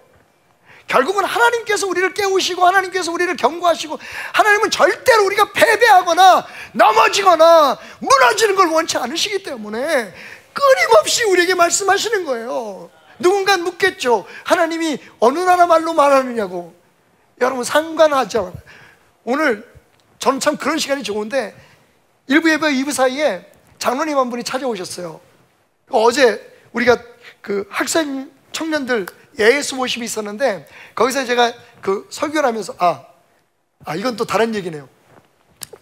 결국은 하나님께서 우리를 깨우시고 하나님께서 우리를 경고하시고, 하나님은 절대로 우리가 패배하거나 넘어지거나 무너지는 걸 원치 않으시기 때문에 끊임없이 우리에게 말씀하시는 거예요. 누군가 묻겠죠. 하나님이 어느 나라 말로 말하느냐고. 여러분, 상관하죠. 오늘 저는 참 그런 시간이 좋은데 1부 예배 2부 사이에 장로님 한 분이 찾아오셨어요. 어제 우리가 그 학생 청년들 예수 모십이 있었는데, 거기서 제가 그 설교를 하면서 이건 또 다른 얘기네요.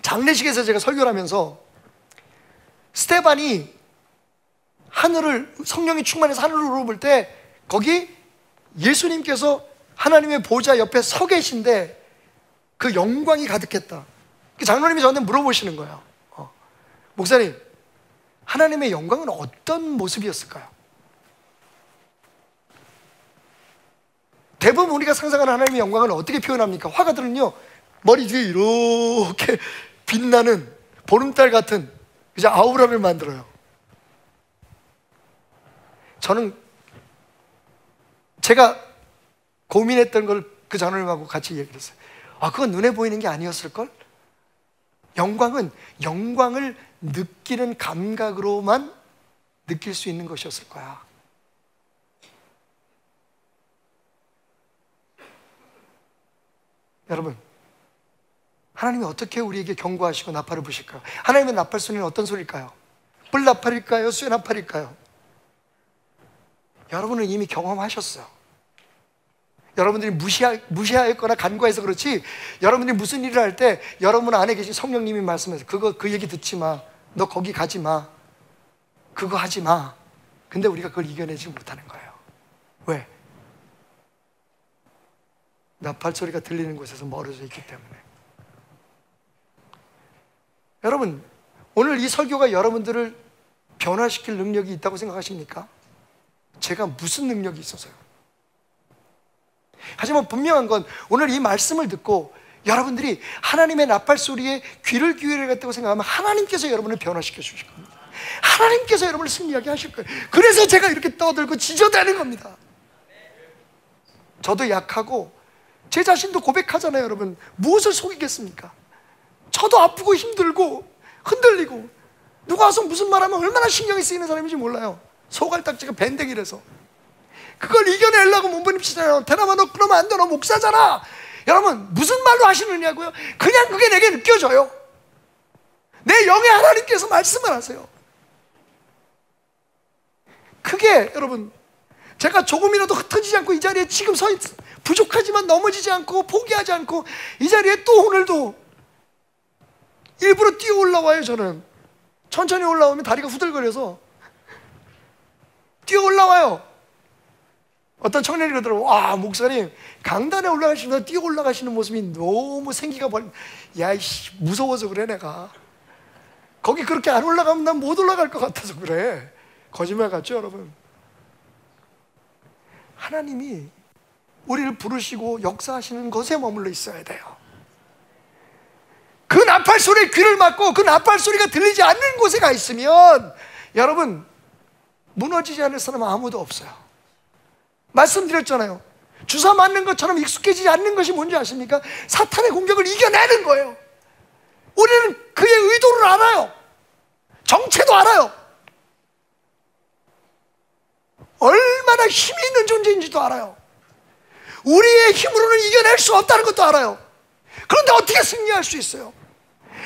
장례식에서 제가 설교를 하면서 스테반이 하늘을, 성령이 충만해서 하늘로 볼 때 거기 예수님께서 하나님의 보좌 옆에 서 계신데 그 영광이 가득했다. 장로님이 저한테 물어보시는 거예요. 목사님, 하나님의 영광은 어떤 모습이었을까요? 대부분 우리가 상상하는 하나님의 영광은 어떻게 표현합니까? 화가들은요, 머리 뒤에 이렇게 빛나는 보름달 같은 이제 아우라를 만들어요. 저는 제가 고민했던 걸 그 장로님하고 같이 얘기를 했어요. 그건 눈에 보이는 게 아니었을걸? 영광은 영광을 느끼는 감각으로만 느낄 수 있는 것이었을 거야. 여러분, 하나님이 어떻게 우리에게 경고하시고 나팔을 부실까요? 하나님의 나팔 소리는 어떤 소리일까요? 뿔나팔일까요? 쇠나팔일까요? 여러분은 이미 경험하셨어요. 여러분들이 무시하였거나 간과해서 그렇지, 여러분들이 무슨 일을 할 때 여러분 안에 계신 성령님이 말씀해서 그 얘기 듣지 마, 너 거기 가지 마, 그거 하지 마. 근데 우리가 그걸 이겨내지 못하는 거예요. 왜? 나팔 소리가 들리는 곳에서 멀어져 있기 때문에. 여러분, 오늘 이 설교가 여러분들을 변화시킬 능력이 있다고 생각하십니까? 제가 무슨 능력이 있어서요? 하지만 분명한 건 오늘 이 말씀을 듣고 여러분들이 하나님의 나팔 소리에 귀를 기울이겠다고 생각하면 하나님께서 여러분을 변화시켜 주실 겁니다. 하나님께서 여러분을 승리하게 하실 거예요. 그래서 제가 이렇게 떠들고 지저대는 겁니다. 저도 약하고 제 자신도 고백하잖아요. 여러분, 무엇을 속이겠습니까? 저도 아프고 힘들고 흔들리고, 누가 와서 무슨 말하면 얼마나 신경이 쓰이는 사람인지 몰라요. 소갈딱지가 밴댕이라서. 그걸 이겨내려고 몸부림치잖아요. 대나마 너 그러면 안 돼, 너 목사잖아. 여러분, 무슨 말로 하시느냐고요? 그냥 그게 내게 느껴져요. 내 영의 하나님께서 말씀을 하세요. 그게 여러분 제가 조금이라도 흩어지지 않고 이 자리에 지금 서 있, 부족하지만 넘어지지 않고 포기하지 않고 이 자리에 또 오늘도 일부러 뛰어 올라와요. 저는 천천히 올라오면 다리가 후들거려서 뛰어 올라와요. 어떤 청년이 그러더라고요. 와, 목사님 강단에 올라가시면서 뛰어 올라가시는 모습이 너무 생기가 벌, 야, 이씨, 무서워서 그래. 내가 거기 그렇게 안 올라가면 난 못 올라갈 것 같아서 그래. 거짓말 같죠, 여러분? 하나님이 우리를 부르시고 역사하시는 곳에 머물러 있어야 돼요. 그 나팔 소리에 귀를 막고 그 나팔 소리가 들리지 않는 곳에 가 있으면 여러분, 무너지지 않을 사람은 아무도 없어요. 말씀드렸잖아요. 주사 맞는 것처럼 익숙해지지 않는 것이 뭔지 아십니까? 사탄의 공격을 이겨내는 거예요. 우리는 그의 의도를 알아요. 정체도 알아요. 얼마나 힘이 있는 존재인지도 알아요. 우리의 힘으로는 이겨낼 수 없다는 것도 알아요. 그런데 어떻게 승리할 수 있어요?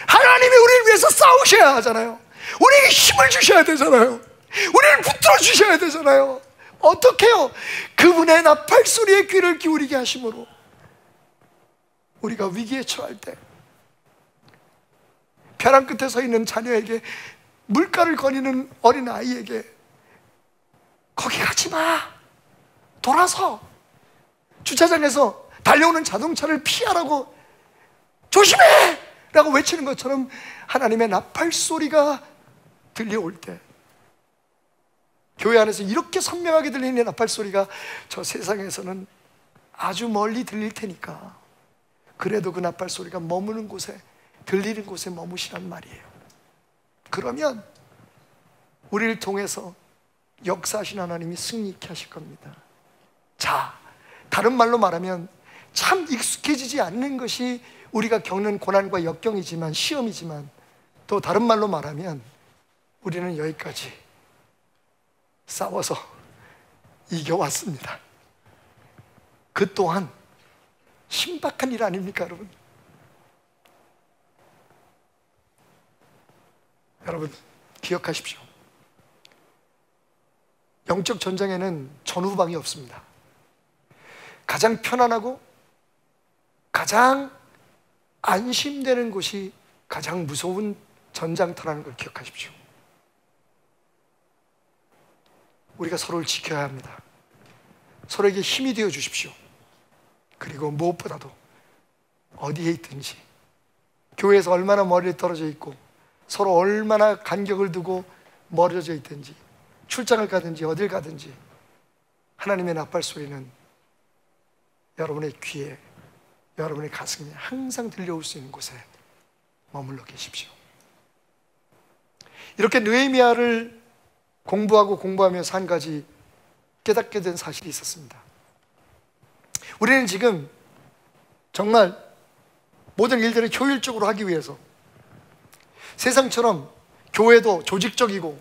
하나님이 우리를 위해서 싸우셔야 하잖아요. 우리에게 힘을 주셔야 되잖아요. 우리를 붙들어 주셔야 되잖아요. 어떻게 해요? 그분의 나팔 소리에 귀를 기울이게 하심으로 우리가 위기에 처할 때 벼랑 끝에 서 있는 자녀에게, 물가를 거니는 어린 아이에게 거기 가지 마, 돌아서 주차장에서 달려오는 자동차를 피하라고, 조심해! 라고 외치는 것처럼 하나님의 나팔 소리가 들려올 때, 교회 안에서 이렇게 선명하게 들리는 나팔 소리가 저 세상에서는 아주 멀리 들릴 테니까 그래도 그 나팔 소리가 머무는 곳에, 들리는 곳에 머무시란 말이에요. 그러면 우리를 통해서 역사하신 하나님이 승리케 하실 겁니다. 자, 다른 말로 말하면 참 익숙해지지 않는 것이 우리가 겪는 고난과 역경이지만, 시험이지만, 또 다른 말로 말하면 우리는 여기까지 싸워서 이겨왔습니다. 그 또한 신박한 일 아닙니까, 여러분? 여러분, 기억하십시오. 영적 전쟁에는 전후방이 없습니다. 가장 편안하고 가장 안심되는 곳이 가장 무서운 전장터라는 걸 기억하십시오. 우리가 서로를 지켜야 합니다. 서로에게 힘이 되어 주십시오. 그리고 무엇보다도 어디에 있든지, 교회에서 얼마나 멀리 떨어져 있고 서로 얼마나 간격을 두고 멀어져 있든지, 출장을 가든지 어딜 가든지, 하나님의 나팔 소리는 여러분의 귀에, 여러분의 가슴에 항상 들려올 수 있는 곳에 머물러 계십시오. 이렇게 느헤미야를 공부하면서 한 가지 깨닫게 된 사실이 있었습니다. 우리는 지금 정말 모든 일들을 효율적으로 하기 위해서 세상처럼 교회도 조직적이고,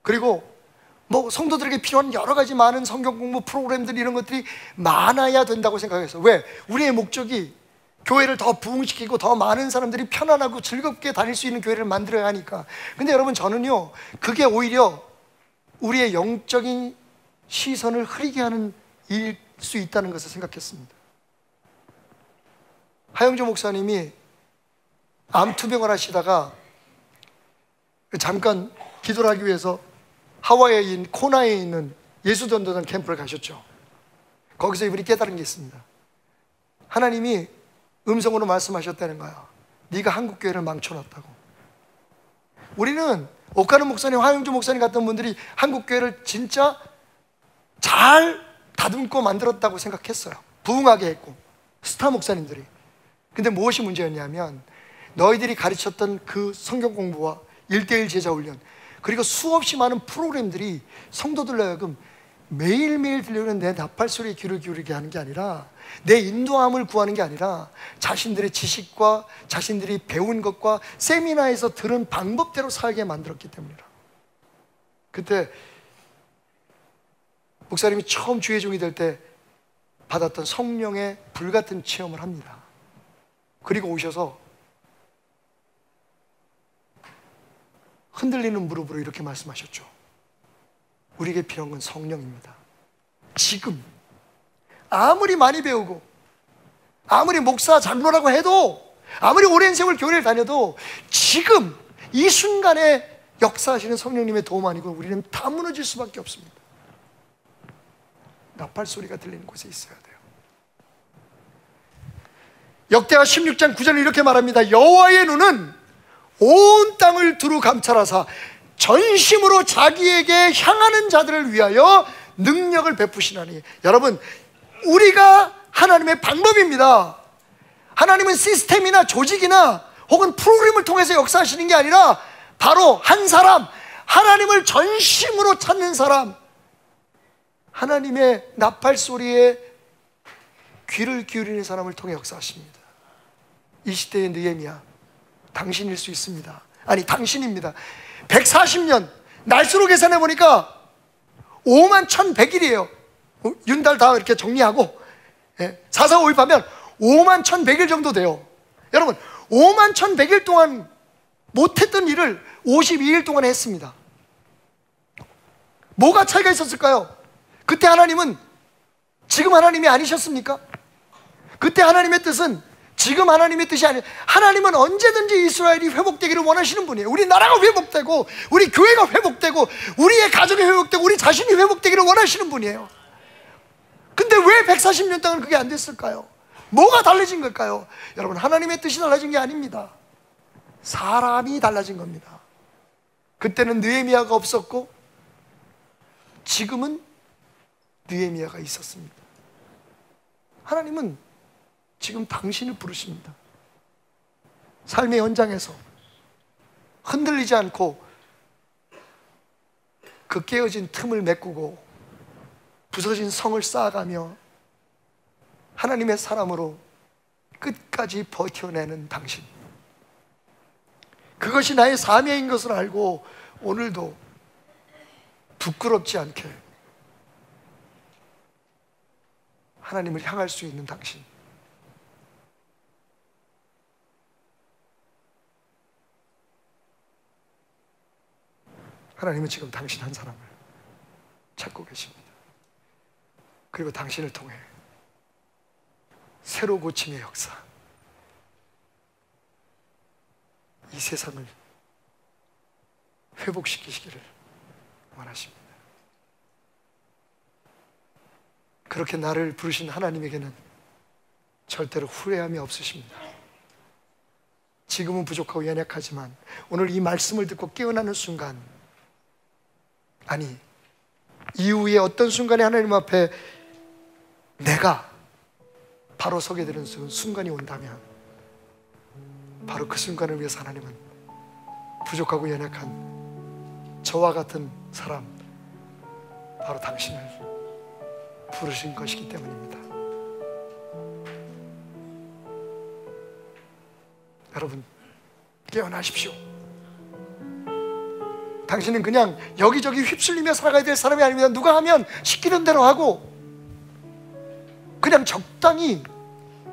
그리고 뭐 성도들에게 필요한 여러 가지 많은 성경 공부 프로그램들, 이런 것들이 많아야 된다고 생각했어요. 왜? 우리의 목적이 교회를 더 부흥시키고 더 많은 사람들이 편안하고 즐겁게 다닐 수 있는 교회를 만들어야 하니까. 근데 여러분, 저는요, 그게 오히려 우리의 영적인 시선을 흐리게 하는 일일 수 있다는 것을 생각했습니다. 하영조 목사님이 암투병을 하시다가 잠깐 기도를 하기 위해서 하와이에 있는 코나에 있는 예수전도단 캠프를 가셨죠. 거기서 이분이 깨달은 게 있습니다. 하나님이 음성으로 말씀하셨다는 거야. 네가 한국교회를 망쳐놨다고. 우리는 오카는 목사님, 화영주 목사님 같은 분들이 한국교회를 진짜 잘 다듬고 만들었다고 생각했어요. 부흥하게 했고, 스타 목사님들이. 근데 무엇이 문제였냐면, 너희들이 가르쳤던 그 성경 공부와 1:1 제자 훈련, 그리고 수없이 많은 프로그램들이 성도들로 하여금 매일매일 들려오는 내 나팔 소리에 귀를 기울이게 하는 게 아니라, 내 인도함을 구하는 게 아니라 자신들의 지식과 자신들이 배운 것과 세미나에서 들은 방법대로 살게 만들었기 때문이라. 그때 목사님이 처음 주의 종이 될 때 받았던 성령의 불같은 체험을 합니다. 그리고 오셔서 흔들리는 무릎으로 이렇게 말씀하셨죠. 우리에게 필요한 건 성령입니다. 지금 아무리 많이 배우고 아무리 목사 장로라고 해도 아무리 오랜 세월 교회를 다녀도 지금 이 순간에 역사하시는 성령님의 도움 아니고 우리는 다 무너질 수밖에 없습니다. 나팔 소리가 들리는 곳에 있어야 돼요. 역대하 16장 9절은 이렇게 말합니다. 여호와의 눈은 온 땅을 두루 감찰하사 전심으로 자기에게 향하는 자들을 위하여 능력을 베푸시나니. 여러분, 우리가 하나님의 방법입니다. 하나님은 시스템이나 조직이나 혹은 프로그램을 통해서 역사하시는 게 아니라 바로 한 사람, 하나님을 전심으로 찾는 사람, 하나님의 나팔 소리에 귀를 기울이는 사람을 통해 역사하십니다. 이 시대의 느헤미야, 당신일 수 있습니다. 아니, 당신입니다. 140년 날수로 계산해 보니까 51,100일이에요. 윤달 다 이렇게 정리하고 4,4,5,1 하면 51,100일 정도 돼요. 여러분, 51,100일 동안 못했던 일을 52일 동안 했습니다. 뭐가 차이가 있었을까요? 그때 하나님은 지금 하나님이 아니셨습니까? 그때 하나님의 뜻은 지금 하나님의 뜻이 아니에요. 하나님은 언제든지 이스라엘이 회복되기를 원하시는 분이에요. 우리 나라가 회복되고 우리 교회가 회복되고 우리의 가정이 회복되고 우리 자신이 회복되기를 원하시는 분이에요. 근데 왜 140년 동안 그게 안 됐을까요? 뭐가 달라진 걸까요? 여러분, 하나님의 뜻이 달라진 게 아닙니다. 사람이 달라진 겁니다. 그때는 느헤미야가 없었고 지금은 느헤미야가 있었습니다. 하나님은 지금 당신을 부르십니다. 삶의 현장에서 흔들리지 않고 그 깨어진 틈을 메꾸고 부서진 성을 쌓아가며 하나님의 사람으로 끝까지 버텨내는 당신, 그것이 나의 사명인 것을 알고 오늘도 부끄럽지 않게 하나님을 향할 수 있는 당신, 하나님은 지금 당신 한 사람을 찾고 계십니다. 그리고 당신을 통해 새로 고침의 역사, 이 세상을 회복시키시기를 원하십니다. 그렇게 나를 부르신 하나님에게는 절대로 후회함이 없으십니다. 지금은 부족하고 연약하지만 오늘 이 말씀을 듣고 깨어나는 순간, 아니 이후에 어떤 순간에 하나님 앞에 내가 바로 서게 되는 순간이 온다면 바로 그 순간을 위해서 하나님은 부족하고 연약한 저와 같은 사람, 바로 당신을 부르신 것이기 때문입니다. 여러분, 깨어나십시오. 당신은 그냥 여기저기 휩쓸리며 살아가야 될 사람이 아닙니다. 누가 하면 시키는 대로 하고 그냥 적당히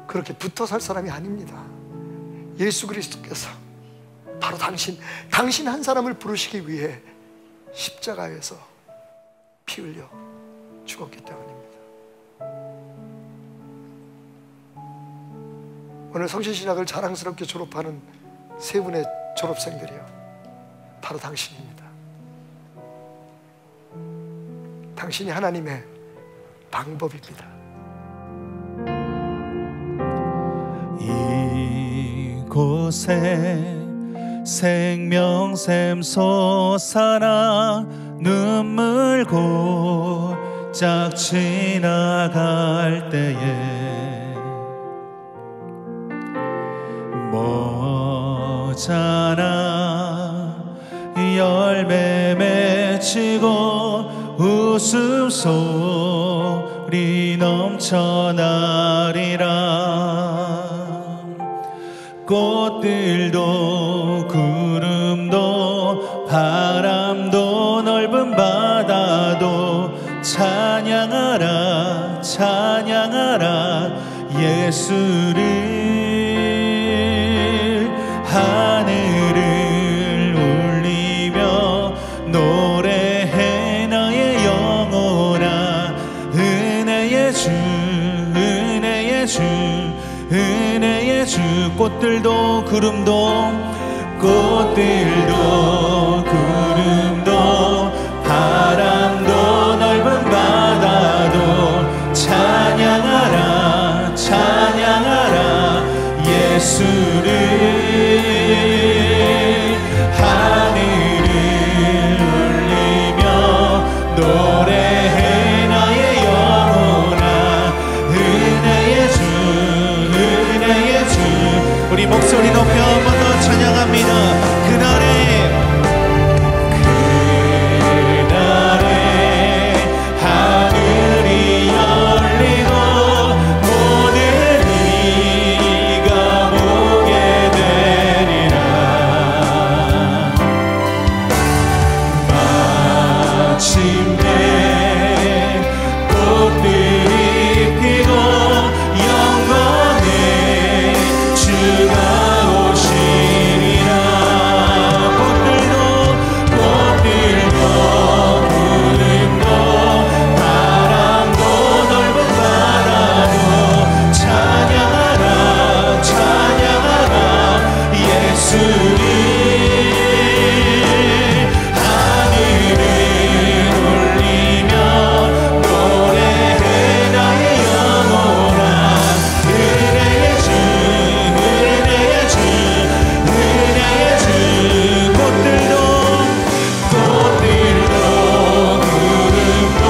그렇게 붙어 살 사람이 아닙니다. 예수 그리스도께서 바로 당신 한 사람을 부르시기 위해 십자가에서 피 흘려 죽었기 때문입니다. 오늘 성신신학을 자랑스럽게 졸업하는 세 분의 졸업생들이요, 바로 당신입니다. 당신이 하나님의 방법입니다. 이곳에 생명샘 솟아나 눈물 곧짝 지나갈 때에 모자라 열매 맺히고 웃음소리 넘쳐나리라. 꽃들도 구름도 바람도 넓은 바다도 찬양하라 찬양하라 예수를. 하늘을 울리며 노래해 너의 영혼아 주 꽃들도 구름도 바람도 넓은 바다도 찬양하라 찬양하라 예수를 하늘을 울리며 노래해 나의 영혼아 은혜의 주 우리 목소리 높여 한 번 더 찬양합니다. 그날에 하늘이 열리고 모든 이가 보게 되리라. 마침내 꽃들이 피고 영광의 주가 오시리라. 꽃들도 구름도 바람도 넓은 바다도 찬양하라 찬양하라 예수를 하늘을 울리며 노래해 나의 영혼아 은혜의 주 꽃들도 구름도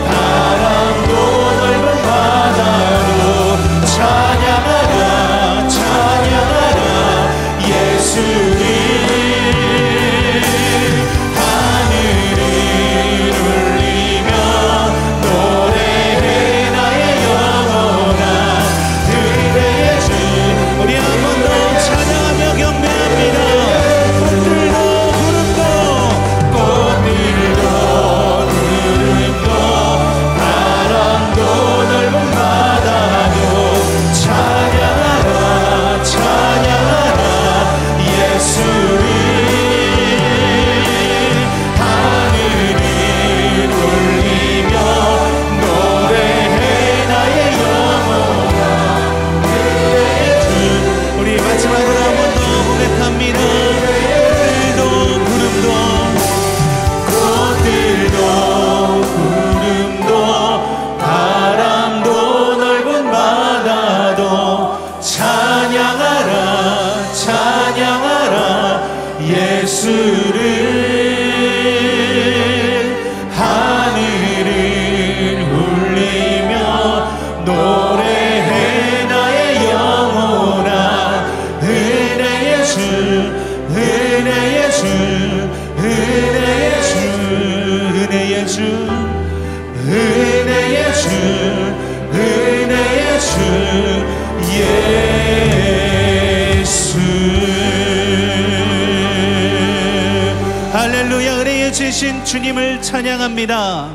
바람도 넓은 바다도 찬양하라 찬양하라 예수를 하늘을 울리며 노래해 나의 영혼아 은혜의 주 우리 한 번 더 찬양하며 경배합니다. 꽃들도 구름도 바람도 넓은 바다도 찬양하라 찬양하라 예수를 하늘을 울리며 노래해 나의 영혼아 은혜의 주 우리 마지막으로 한 번 더 고백합니다. 구름도 바람도 넓은 바다도 찬양하라 찬양하라 예수를 하늘을 울리며 노래해 나의 영혼아 은혜의 주 은혜의 주 은혜의 주 은혜의 주 은혜의 주 은혜의 주 예수 할렐루야. 은혜의 주신 주님을 찬양합니다.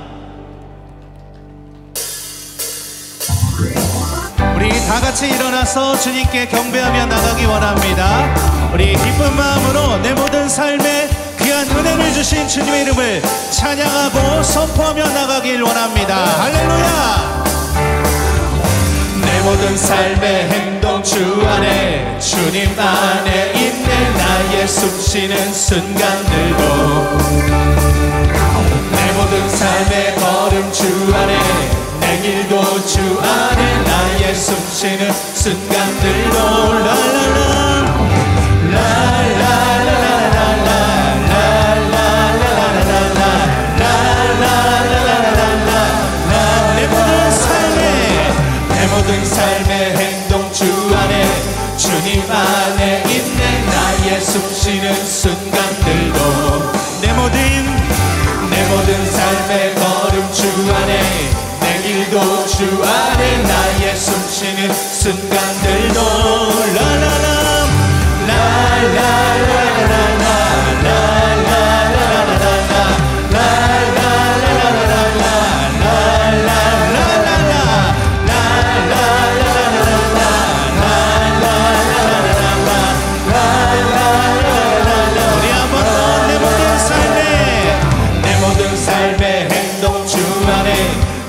우리 다 같이 일어나서 주님께 경배하며 나가기 원합니다. 우리 기쁜 마음으로 내 모든 삶에 귀한 은혜를 주신 주님의 이름을 찬양하고 선포하며 나가길 원합니다. 할렐루야. 내 모든 삶의 행동 주 안에 주님 안에 있네. 나의 숨쉬는 순간들도 내 모든 삶의 걸음 주 안에 내 길도 주 안에 나의 숨쉬는 순간들도 라라라 내 모든 삶의 행동 주 안에 주님 안에 있네. 나의 숨쉬는 순간들도 내 모든 삶의 걸음 주 안에 내 길도 주 안에 나의 숨쉬는 순간들도 라라라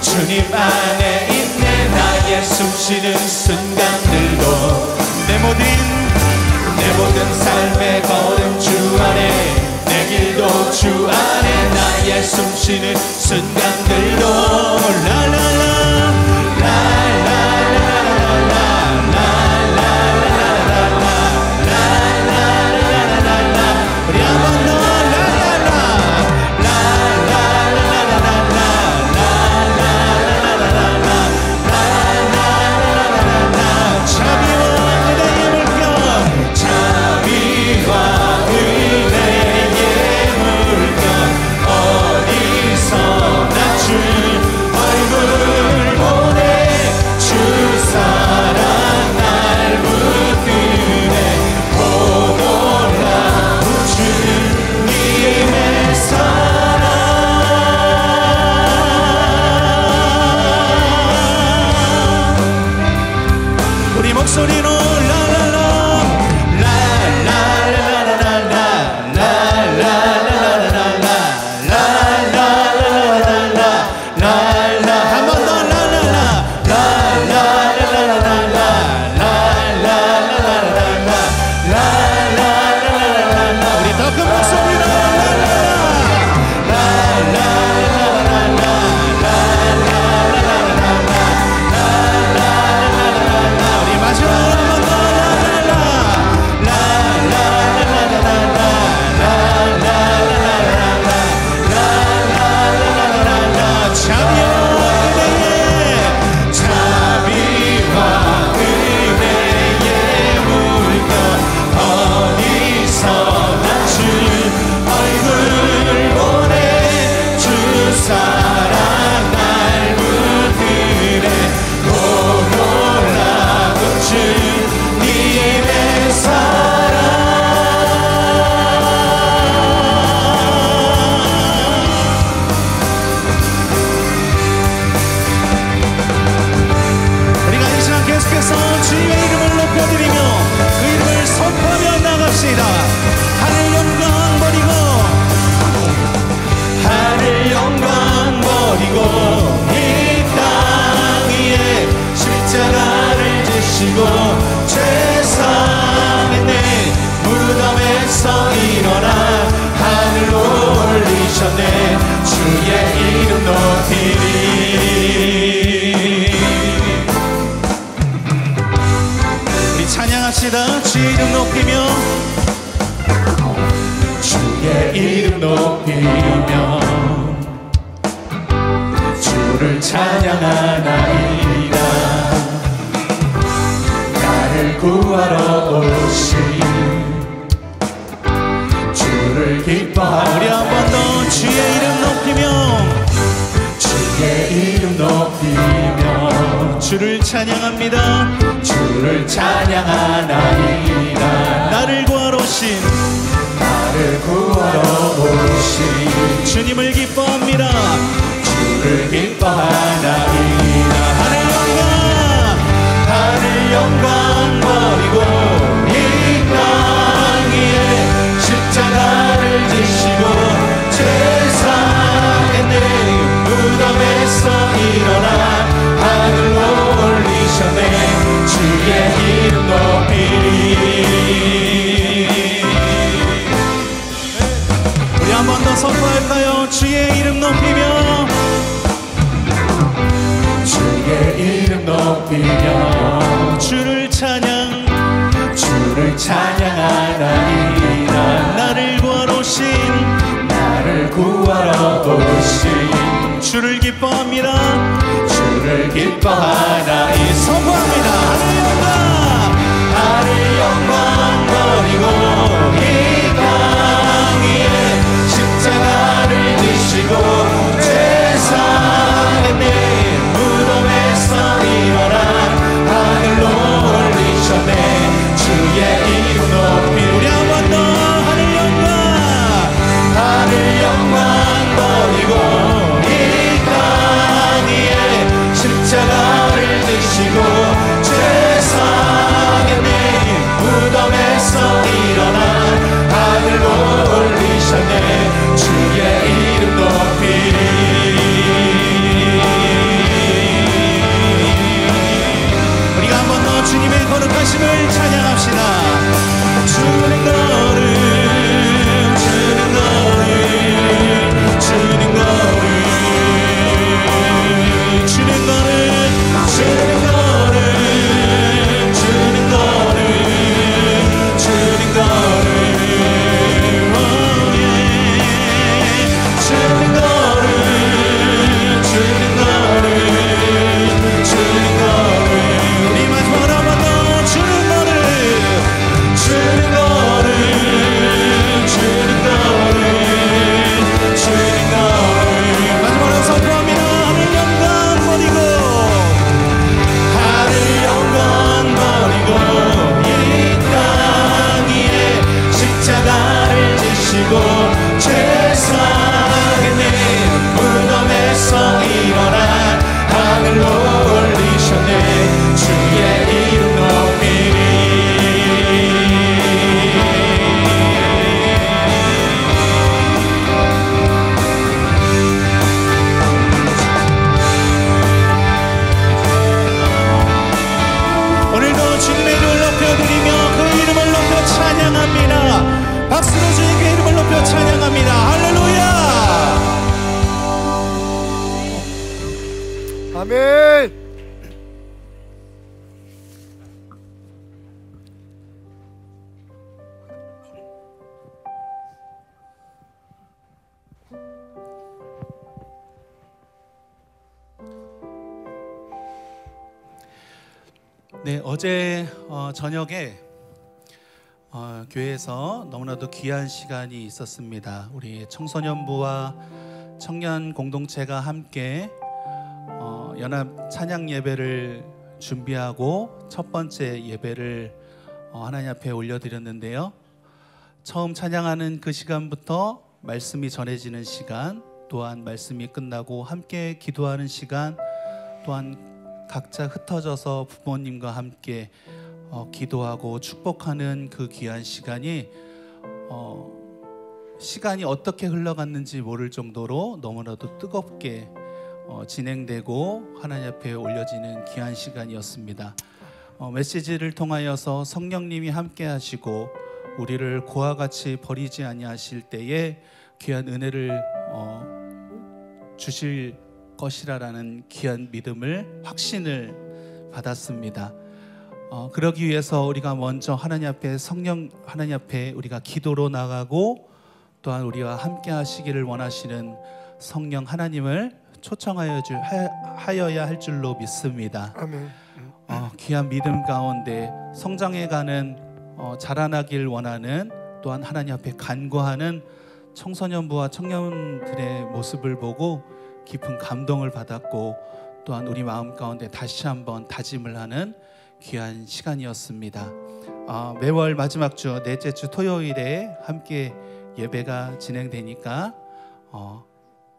주님 안에 있네. 나의 숨쉬는 순간들 주시는 순간들도 라라라 우리 한 번 더 소리로 찬양합시다. 주의 이름 높이며 주의 이름 높이며 주를 찬양하나이다. 나를 구하러 오신 주를 기뻐하라. 우리 한 번 더 주의 이름 높이며 주의 이름 높이며 주를 찬양합니다. 주를 찬양하나이다. 나를 구하러 오신 주님을 기뻐합니다. 주를 기뻐하나이다. 하늘 영광 버리고 이 땅 위에 십자가를 지시고 죄사의 내 무덤에서 일어나 하늘로 올리셨네. 주의 이름 높이리. 우리 한 번 더 선포할까요? 주의 이름 높이며 주의 이름 높이며 주를 찬양하나이다. 나를 구하러 오신 주를 기뻐합니다. 주를 기뻐하나이. 선포합니다. 하늘 영광 버리고 이 땅 위에 십자가를 지시고 죄사의 내 무덤에서 일어나 하늘로 올리셨네. 주의 이름 높이. 우리 한 번 더 하늘 영광 버리고 이 땅 위에 십자가를 지시고 아멘. 네, 어제 저녁에 교회에서 너무나도 귀한 시간이 있었습니다. 우리 청소년부와 청년 공동체가 함께 연합 찬양 예배를 준비하고 첫 번째 예배를 하나님 앞에 올려드렸는데요. 처음 찬양하는 그 시간부터 말씀이 전해지는 시간, 또한 말씀이 끝나고 함께 기도하는 시간, 또한 각자 흩어져서 부모님과 함께 기도하고 축복하는 그 귀한 시간이 시간이 어떻게 흘러갔는지 모를 정도로 너무나도 뜨겁게 진행되고 하나님 앞에 올려지는 귀한 시간이었습니다. 메시지를 통하여서 성령님이 함께 하시고 우리를 고와 같이 버리지 아니하실 때에 귀한 은혜를 주실 것이라는 귀한 믿음을, 확신을 받았습니다. 그러기 위해서 우리가 먼저 하나님 앞에 하나님 앞에 우리가 기도로 나가고 또한 우리와 함께 하시기를 원하시는 성령 하나님을 초청하여야 할 줄로 믿습니다. 아멘. 귀한 믿음 가운데 성장해가는 자라나길 원하는, 또한 하나님 앞에 간구하는 청소년부와 청년들의 모습을 보고 깊은 감동을 받았고, 또한 우리 마음 가운데 다시 한번 다짐을 하는 귀한 시간이었습니다. 매월 마지막 주, 넷째 주 토요일에 함께 예배가 진행되니까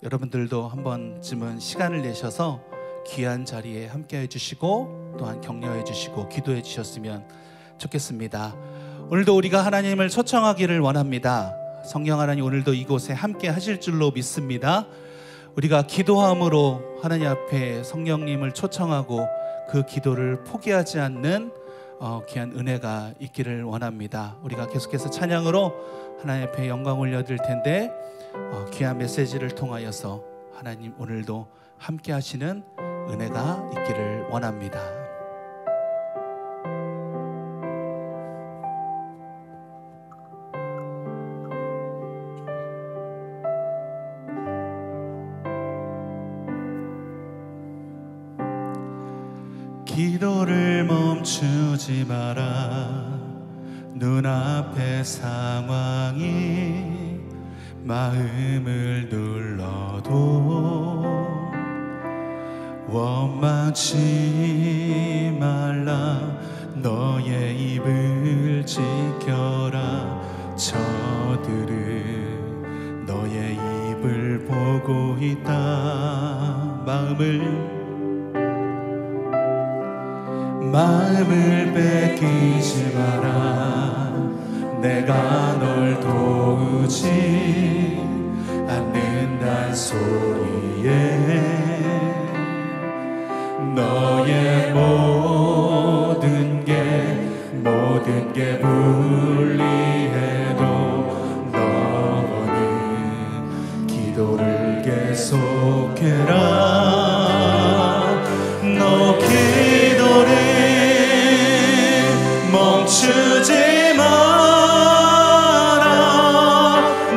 여러분들도 한 번쯤은 시간을 내셔서 귀한 자리에 함께 해주시고 또한 격려해 주시고 기도해 주셨으면 좋겠습니다. 오늘도 우리가 하나님을 초청하기를 원합니다. 성령 하나님 오늘도 이곳에 함께 하실 줄로 믿습니다. 우리가 기도함으로 하나님 앞에 성령님을 초청하고 그 기도를 포기하지 않는 귀한 은혜가 있기를 원합니다. 우리가 계속해서 찬양으로 하나님 앞에 영광 올려드릴 텐데 귀한 메시지를 통하여서 하나님 오늘도 함께 하시는 은혜가 있기를 원합니다. 기도를 멈추지 마라. 눈앞의 상황이 마음을 눌러도 원망치 말라. 너의 입을 지켜라. 저들은 너의 입을 보고 있다. 마음을 뺏기지 마라. 내가 널 도우지 않는단 소리에 너의 모든 게 불리해도 너는 기도를 계속해라. 너 기도를 멈추지 마라.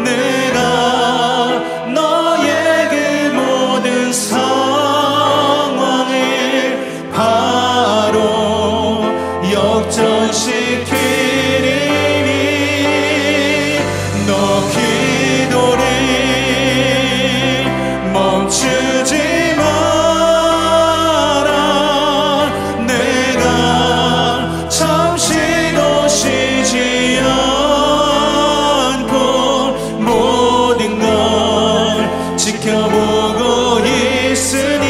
내가 너에게 모든 상황을 바로 역전시키리니 너 기도를 멈추지 마라. 내가 잠시도 쉬지 않고 모든 걸 지켜보고 있으니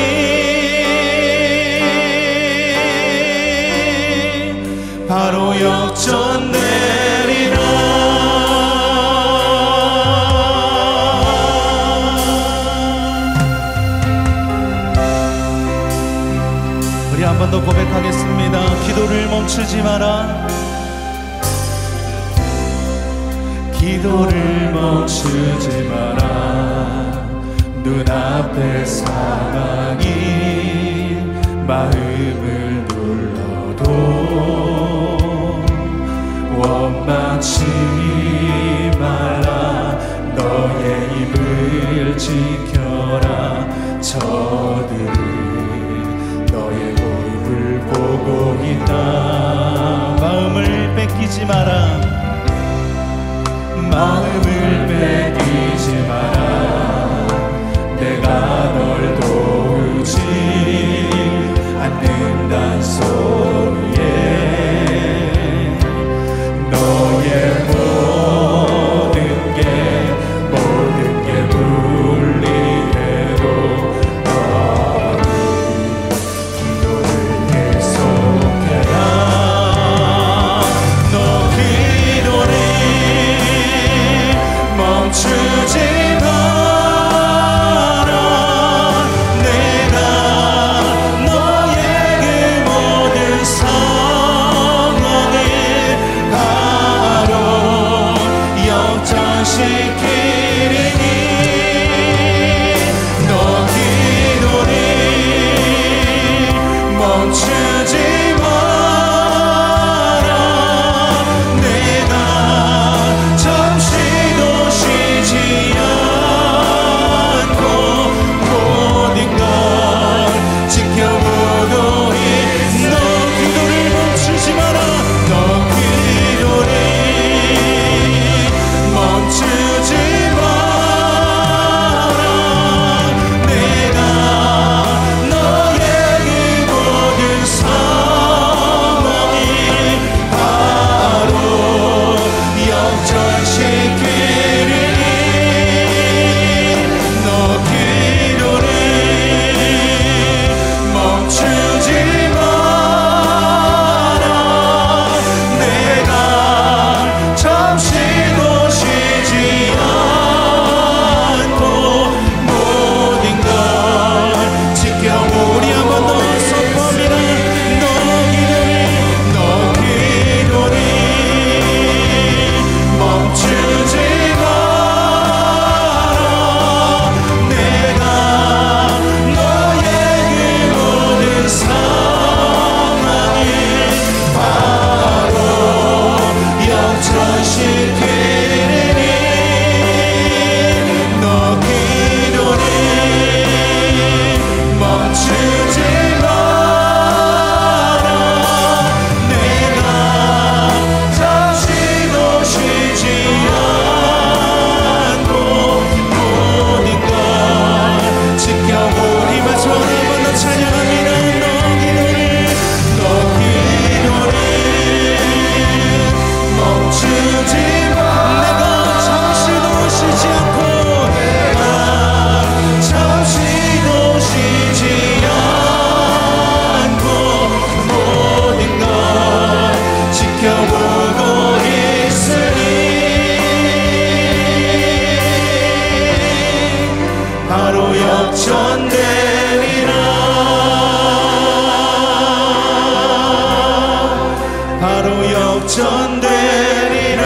바로 역전 내리라. 우리 한 번 더 고백하겠습니다. 기도를 멈추지 마라. 기도를 멈추지 마라. 눈앞의 상황이 마음을 눌러도 원망치 마라. 너의 입을 지켜라. 저들은 너의 모습을 보고 있다. 마음을 뺏기지 마라. 마음을 뺏기지 마라. 내가 널 도우지 않는단 소리에 너의 모든 게 불리해도 너는 기도를 계속해라. 너 기도를 멈추지 마라. 내가 너에게 모든 상황을 바로 역전시키리니 너 기도를 멈추지 마라. 내가 잠시도 쉬지 않고 모든 걸 지켜보고 너 기도를 멈추지 마라. 너 기도를 멈추지 마라. 내가 너에게 모든 상황을 바로 역전시키리니 너 기도를 멈추지 마라. 내가 잠시도 쉬지 않고 모든 걸 지켜보. 우리 한 번 더 선포합니다. 너 기도를 멈추지 마라. 내가 너에게 모든 상황을 바로 역전시키리니 너 기도를 멈추지 마라. 내가 잠시도 쉬지 않고 모든 걸 지켜보. 우리 마지막 한 번 더 찬양합니다. 너 기도를 멈추지 마. 내가 잠시도 쉬지 않고 내가 잠시도 쉬지 않고 모든 걸 지켜보고 있으니 바로 역전되리라. 바로 역전되리라.